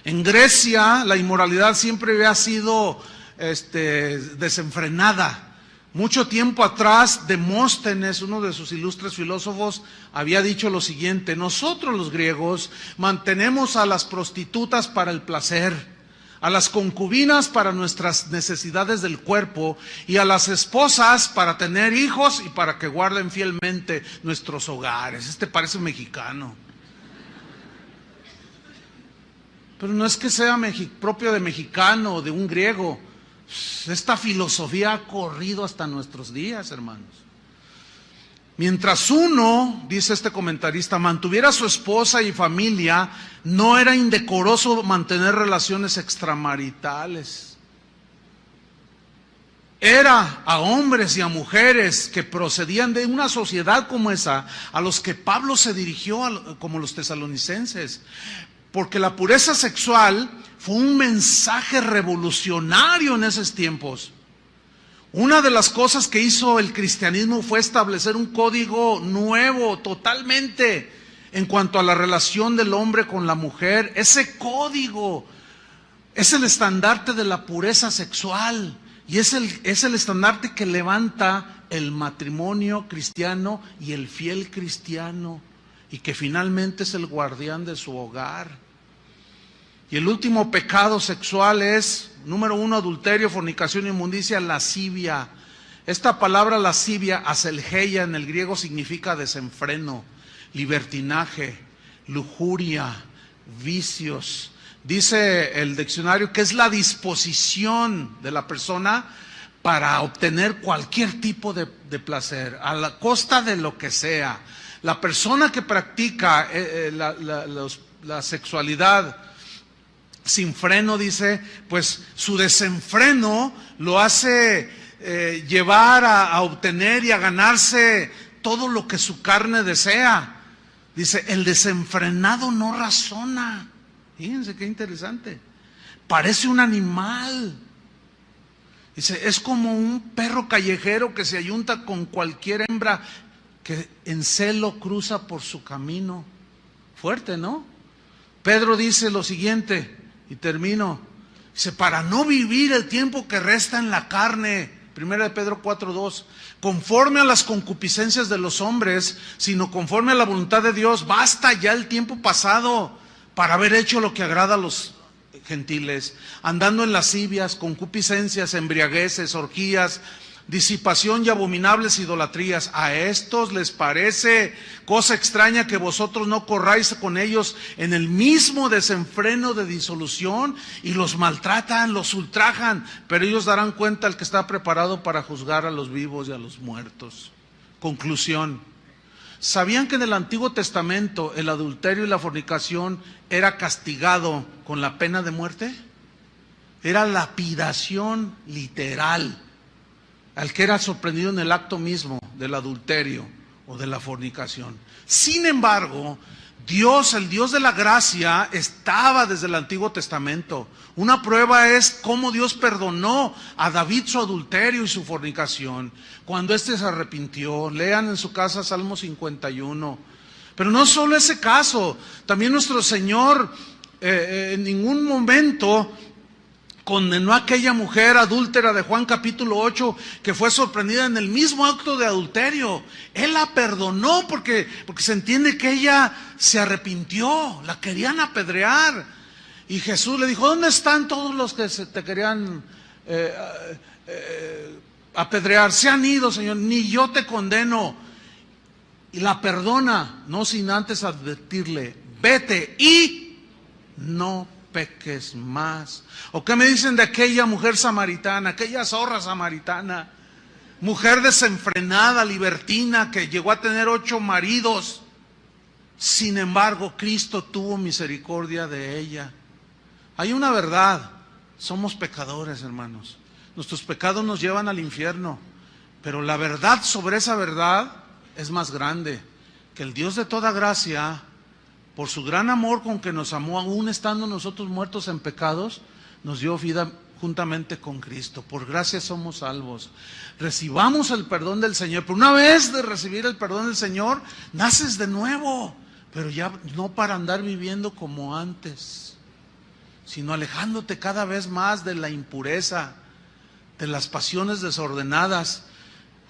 En Grecia la inmoralidad siempre había sido desenfrenada. Mucho tiempo atrás, Demóstenes, uno de sus ilustres filósofos, había dicho lo siguiente: nosotros los griegos mantenemos a las prostitutas para el placer, a las concubinas para nuestras necesidades del cuerpo y a las esposas para tener hijos y para que guarden fielmente nuestros hogares. Este parece mexicano. Pero no es que sea propio de mexicano o de un griego. Esta filosofía ha corrido hasta nuestros días, hermanos. Mientras uno, dice este comentarista, mantuviera a su esposa y familia, no era indecoroso mantener relaciones extramaritales. Era a hombres y a mujeres que procedían de una sociedad como esa, a los que Pablo se dirigió, como los tesalonicenses. Porque la pureza sexual fue un mensaje revolucionario en esos tiempos. Una de las cosas que hizo el cristianismo fue establecer un código nuevo totalmente en cuanto a la relación del hombre con la mujer. Ese código es el estandarte de la pureza sexual y es el estandarte que levanta el matrimonio cristiano y el fiel cristiano, y que finalmente es el guardián de su hogar. Y el último pecado sexual es, número 1, adulterio, fornicación, inmundicia, lascivia. Esta palabra lascivia, aselgeia, en el griego significa desenfreno, libertinaje, lujuria, vicios. Dice el diccionario que es la disposición de la persona para obtener cualquier tipo de placer, a la costa de lo que sea. La persona que practica la sexualidad sin freno, dice, pues su desenfreno lo hace llevar a obtener y a ganarse todo lo que su carne desea. Dice, el desenfrenado no razona. Fíjense qué interesante. Parece un animal. Dice, es como un perro callejero que se ayunta con cualquier hembra que en celo cruza por su camino. Fuerte, ¿no? Pedro dice lo siguiente, y termino. Dice, para no vivir el tiempo que resta en la carne, 1 Pedro 4:2, conforme a las concupiscencias de los hombres, sino conforme a la voluntad de Dios. Basta ya el tiempo pasado para haber hecho lo que agrada a los gentiles, andando en lascivias, concupiscencias, embriagueces, orgías, disipación y abominables idolatrías. A estos les parece cosa extraña que vosotros no corráis con ellos en el mismo desenfreno de disolución, y los maltratan, los ultrajan, pero ellos darán cuenta al que está preparado para juzgar a los vivos y a los muertos. Conclusión. ¿Sabían que en el Antiguo Testamento el adulterio y la fornicación era castigado con la pena de muerte? Era lapidación literal al que era sorprendido en el acto mismo del adulterio o de la fornicación. Sin embargo, Dios, el Dios de la gracia, estaba desde el Antiguo Testamento. Una prueba es cómo Dios perdonó a David su adulterio y su fornicación, cuando éste se arrepintió. Lean en su casa Salmo 51. Pero no solo ese caso, también nuestro Señor en ningún momento condenó a aquella mujer adúltera de Juan capítulo 8, que fue sorprendida en el mismo acto de adulterio. Él la perdonó porque se entiende que ella se arrepintió, la querían apedrear. Y Jesús le dijo, ¿dónde están todos los que te querían apedrear? Se han ido, Señor, ni yo te condeno. Y la perdona, no sin antes advertirle, vete y no peques más. ¿O qué me dicen de aquella mujer samaritana, aquella zorra samaritana? Mujer desenfrenada, libertina, que llegó a tener 8 maridos. Sin embargo, Cristo tuvo misericordia de ella. Hay una verdad, somos pecadores, hermanos. Nuestros pecados nos llevan al infierno, pero la verdad sobre esa verdad es más grande, que el Dios de toda gracia, por su gran amor con que nos amó, aún estando nosotros muertos en pecados, nos dio vida juntamente con Cristo. Por gracia somos salvos. Recibamos el perdón del Señor. Pero una vez de recibir el perdón del Señor, naces de nuevo, pero ya no para andar viviendo como antes, sino alejándote cada vez más de la impureza, de las pasiones desordenadas.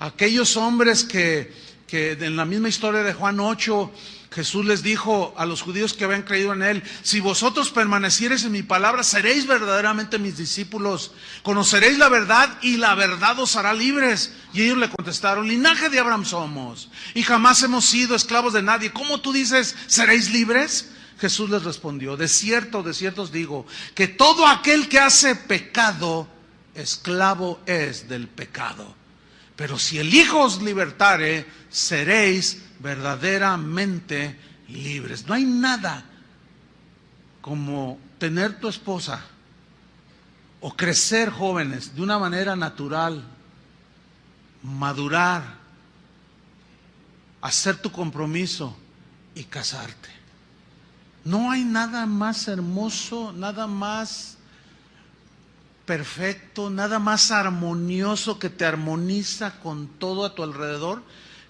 Aquellos hombres que que en la misma historia de Juan 8, Jesús les dijo a los judíos que habían creído en Él: si vosotros permaneciereis en mi palabra, seréis verdaderamente mis discípulos, conoceréis la verdad y la verdad os hará libres. Y ellos le contestaron: linaje de Abraham somos y jamás hemos sido esclavos de nadie. ¿Cómo tú dices, seréis libres? Jesús les respondió: de cierto os digo, que todo aquel que hace pecado, esclavo es del pecado. Pero si el Hijo os libertare, seréis verdaderamente libres. No hay nada como tener tu esposa o crecer jóvenes de una manera natural, madurar, hacer tu compromiso y casarte. No hay nada más hermoso, nada más perfecto, nada más armonioso que te armoniza con todo a tu alrededor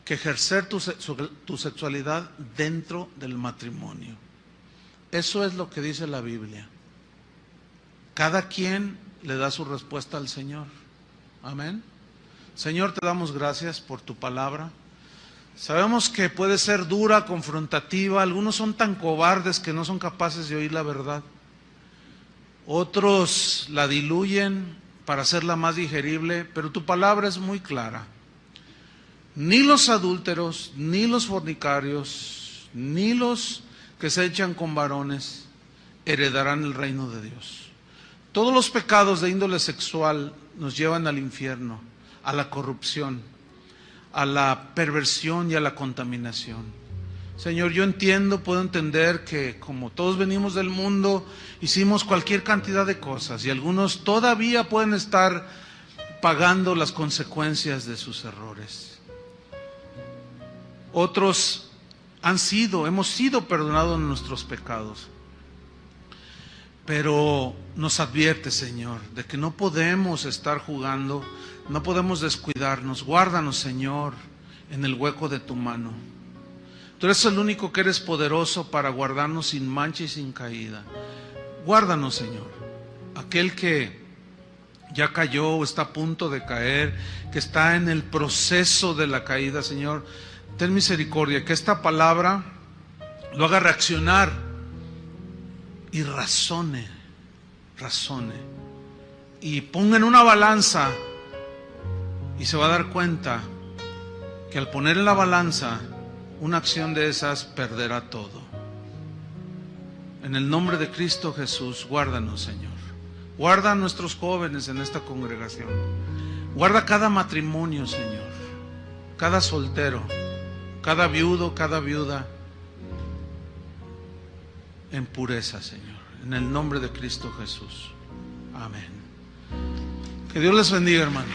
que ejercer tu sexualidad dentro del matrimonio. Eso es lo que dice la Biblia. Cada quien le da su respuesta al Señor. Amén. Señor, te damos gracias por tu palabra. Sabemos que puede ser dura, confrontativa. Algunos son tan cobardes que no son capaces de oír la verdad. Otros la diluyen para hacerla más digerible, pero tu palabra es muy clara. Ni los adúlteros, ni los fornicarios, ni los que se echan con varones heredarán el reino de Dios. Todos los pecados de índole sexual nos llevan al infierno, a la corrupción, a la perversión y a la contaminación. Señor, yo entiendo, puedo entender que como todos venimos del mundo, hicimos cualquier cantidad de cosas y algunos todavía pueden estar pagando las consecuencias de sus errores. Otros hemos sido perdonados en nuestros pecados. Pero nos advierte, Señor, de que no podemos estar jugando, no podemos descuidarnos. Guárdanos, Señor, en el hueco de tu mano. Tú eres el único que eres poderoso para guardarnos sin mancha y sin caída. Guárdanos, Señor. Aquel que ya cayó o está a punto de caer, que está en el proceso de la caída, Señor, ten misericordia, que esta palabra lo haga reaccionar y razone, y ponga en una balanza y se va a dar cuenta que al poner en la balanza una acción de esas perderá todo. En el nombre de Cristo Jesús, guárdanos, Señor. Guarda a nuestros jóvenes en esta congregación. Guarda cada matrimonio, Señor, cada soltero, cada viudo, cada viuda, en pureza, Señor, en el nombre de Cristo Jesús. Amén. Que Dios les bendiga, hermanos.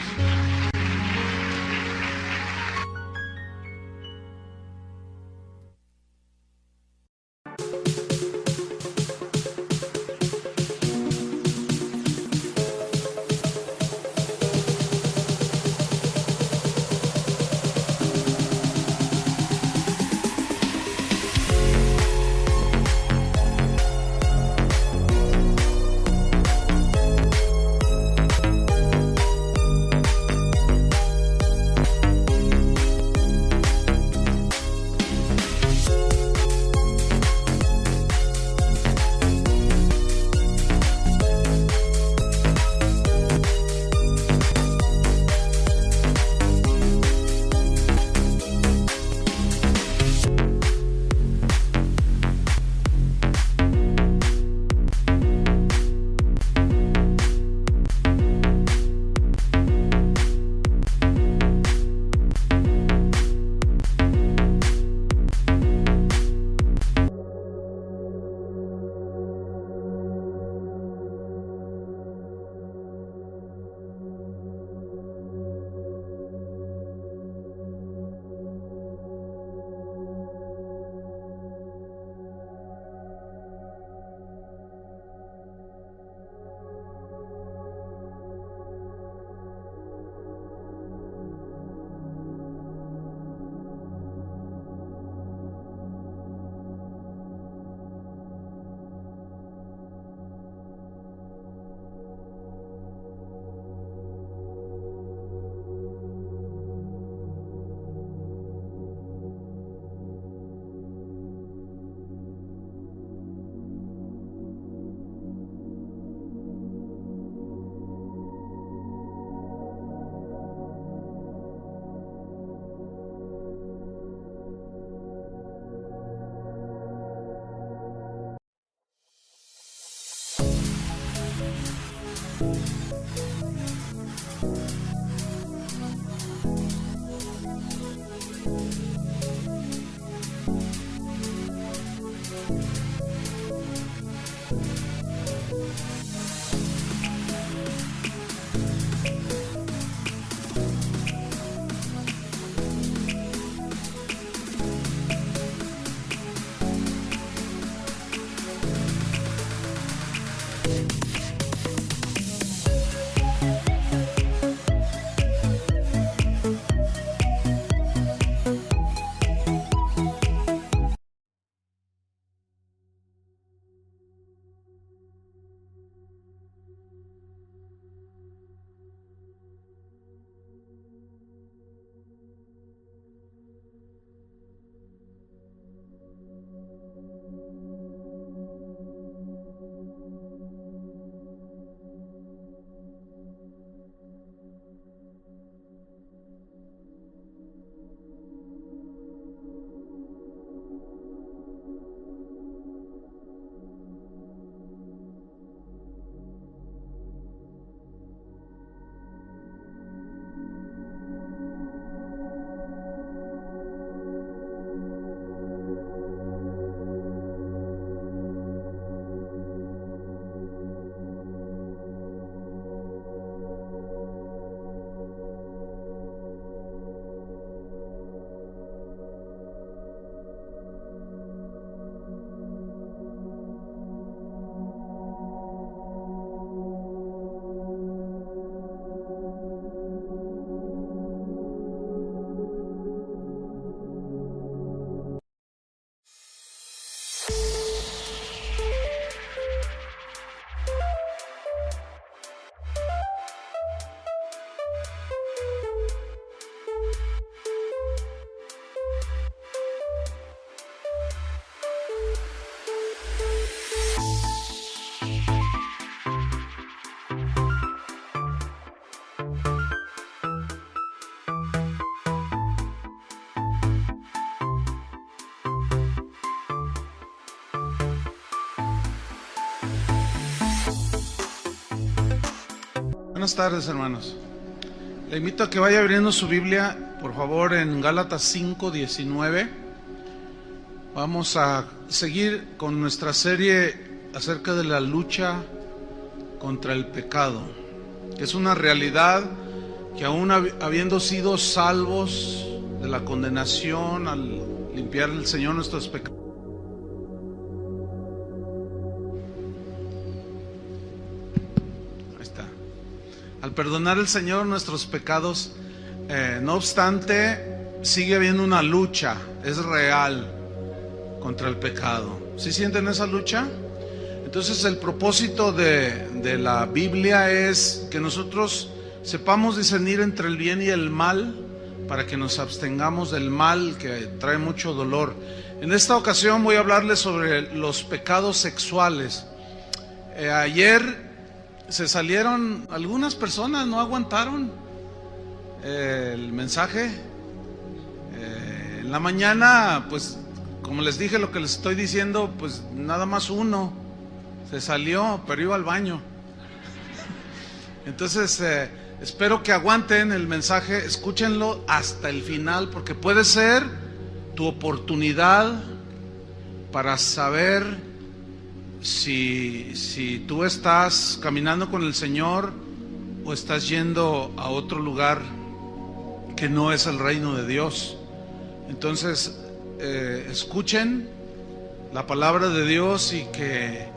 Buenas tardes, hermanos. Le invito a que vaya abriendo su Biblia, por favor, en Gálatas 5:19. Vamos a seguir con nuestra serie acerca de la lucha contra el pecado, que es una realidad que aún habiendo sido salvos de la condenación al limpiar el Señor nuestros pecados, al perdonar el Señor nuestros pecados, no obstante, sigue habiendo una lucha, es real, contra el pecado. ¿Sí sienten esa lucha? Entonces el propósito de la Biblia es que nosotros sepamos discernir entre el bien y el mal, para que nos abstengamos del mal que trae mucho dolor. En esta ocasión voy a hablarles sobre los pecados sexuales. Ayer se salieron algunas personas, no aguantaron el mensaje. En la mañana, pues como les dije lo que les estoy diciendo, pues nada más uno se salió, pero iba al baño. Entonces espero que aguanten el mensaje, escúchenlo hasta el final, porque puede ser tu oportunidad para saber si tú estás caminando con el Señor o estás yendo a otro lugar que no es el reino de Dios. Entonces escuchen la palabra de Dios y que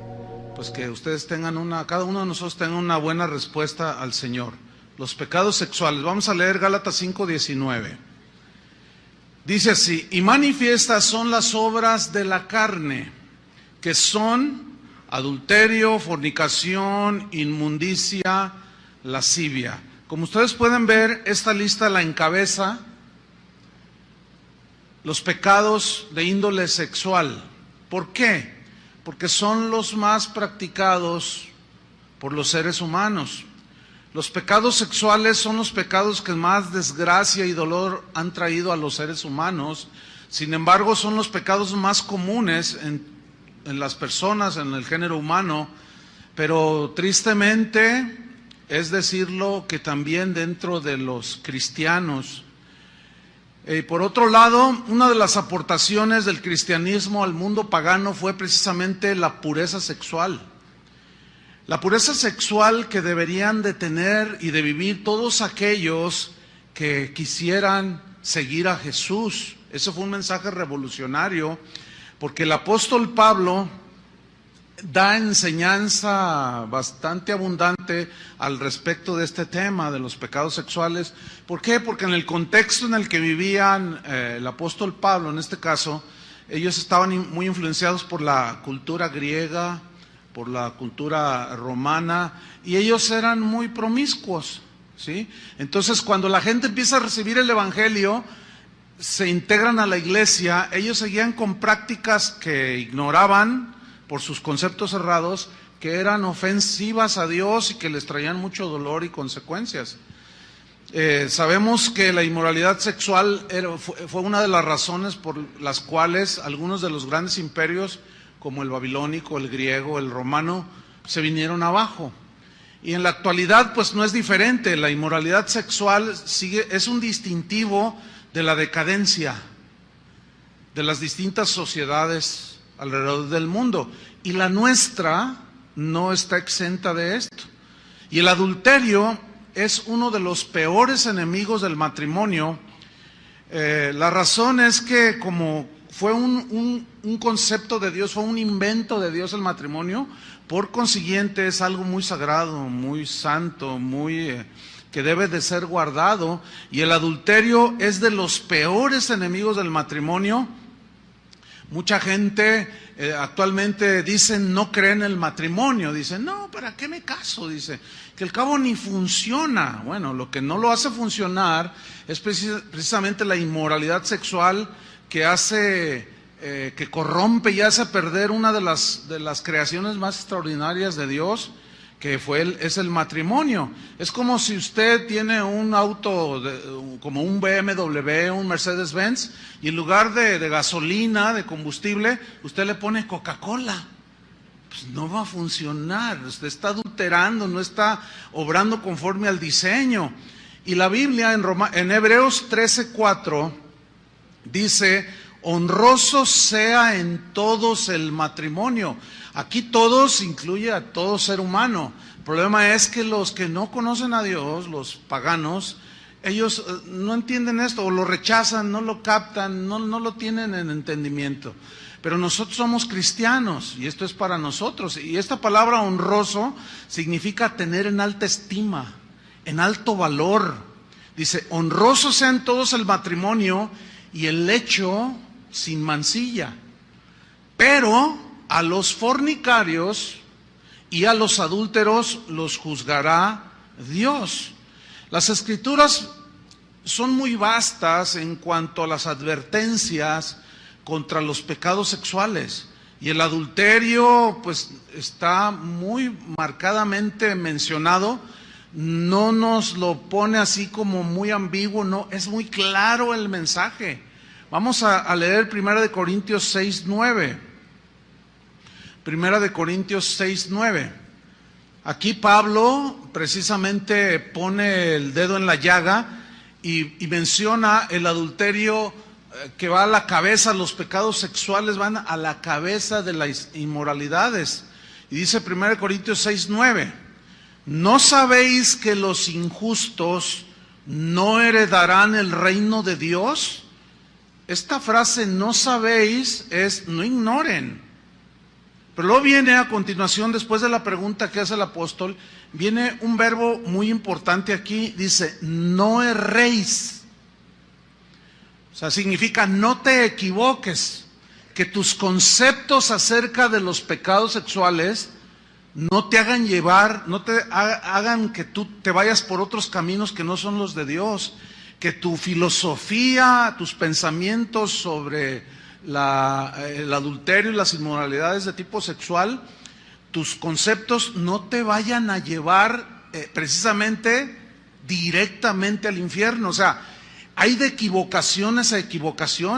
ustedes tengan cada uno de nosotros tenga una buena respuesta al Señor. Los pecados sexuales. Vamos a leer Gálatas 5:19. Dice así: y manifiestas son las obras de la carne, que son adulterio, fornicación, inmundicia, lascivia. Como ustedes pueden ver, esta lista la encabeza los pecados de índole sexual. ¿Por qué? Porque son los más practicados por los seres humanos. Los pecados sexuales son los pecados que más desgracia y dolor han traído a los seres humanos. Sin embargo, son los pecados más comunes en las personas, en el género humano. pero tristemente es decirlo que también dentro de los cristianos. Por otro lado, una de las aportaciones del cristianismo al mundo pagano fue precisamente la pureza sexual. La pureza sexual que deberían de tener y de vivir todos aquellos que quisieran seguir a Jesús. Ese fue un mensaje revolucionario, porque el apóstol Pablo da enseñanza bastante abundante al respecto de este tema de los pecados sexuales. ¿Por qué? Porque en el contexto en el que vivían el apóstol Pablo, en este caso, ellos estaban muy influenciados por la cultura griega, por la cultura romana, y ellos eran muy promiscuos, ¿sí? Entonces, cuando la gente empieza a recibir el evangelio, se integran a la iglesia, ellos seguían con prácticas que ignoraban por sus conceptos cerrados, que eran ofensivas a Dios y que les traían mucho dolor y consecuencias. Sabemos que la inmoralidad sexual fue una de las razones por las cuales algunos de los grandes imperios, como el babilónico, el griego, el romano, se vinieron abajo. Y en la actualidad pues no es diferente. La inmoralidad sexual es un distintivo de la decadencia de las distintas sociedades alrededor del mundo, y la nuestra no está exenta de esto. Y el adulterio es uno de los peores enemigos del matrimonio. La razón es que como fue un concepto de Dios, fue un invento de Dios el matrimonio, por consiguiente es algo muy sagrado, muy santo, que debe de ser guardado, y el adulterio es de los peores enemigos del matrimonio. Mucha gente actualmente dicen no creen en el matrimonio, dicen no, ¿para qué me caso? Dice que al cabo ni funciona. Bueno, lo que no lo hace funcionar es precisamente la inmoralidad sexual que hace, que corrompe y hace perder una de las creaciones más extraordinarias de Dios, que es el matrimonio. Es como si usted tiene un auto como un BMW, un Mercedes-Benz, y en lugar de gasolina, de combustible, usted le pone Coca-Cola. Pues no va a funcionar, usted está adulterando, no está obrando conforme al diseño. Y la Biblia en Hebreos 13:4 dice: honroso sea en todos el matrimonio. Aquí todos incluye a todo ser humano. El problema es que los que no conocen a Dios, los paganos, ellos no entienden esto, o lo rechazan, no lo captan, no lo tienen en entendimiento. Pero nosotros somos cristianos y esto es para nosotros. Y esta palabra honroso significa tener en alta estima, en alto valor. Dice, honroso sea en todos el matrimonio y el lecho sin mancilla. Pero a los fornicarios y a los adúlteros los juzgará Dios. Las escrituras son muy vastas en cuanto a las advertencias contra los pecados sexuales. Y el adulterio pues está muy marcadamente mencionado. No nos lo pone así como muy ambiguo, no, es muy claro el mensaje. Vamos a leer 1 Corintios 6:9. 1 Corintios 6:9. Aquí Pablo precisamente pone el dedo en la llaga y menciona el adulterio que va a la cabeza, los pecados sexuales van a la cabeza de las inmoralidades. Y dice 1 Corintios 6:9, ¿no sabéis que los injustos no heredarán el reino de Dios? Esta frase no sabéis es no ignoren. Pero luego viene a continuación, después de la pregunta que hace el apóstol, viene un verbo muy importante aquí, dice, no erréis. O sea, significa no te equivoques, que tus conceptos acerca de los pecados sexuales no te hagan llevar, no te hagan que tú te vayas por otros caminos que no son los de Dios, que tu filosofía, tus pensamientos sobre el adulterio y las inmoralidades de tipo sexual, tus conceptos no te vayan a llevar precisamente directamente al infierno. O sea, hay de equivocaciones a equivocaciones.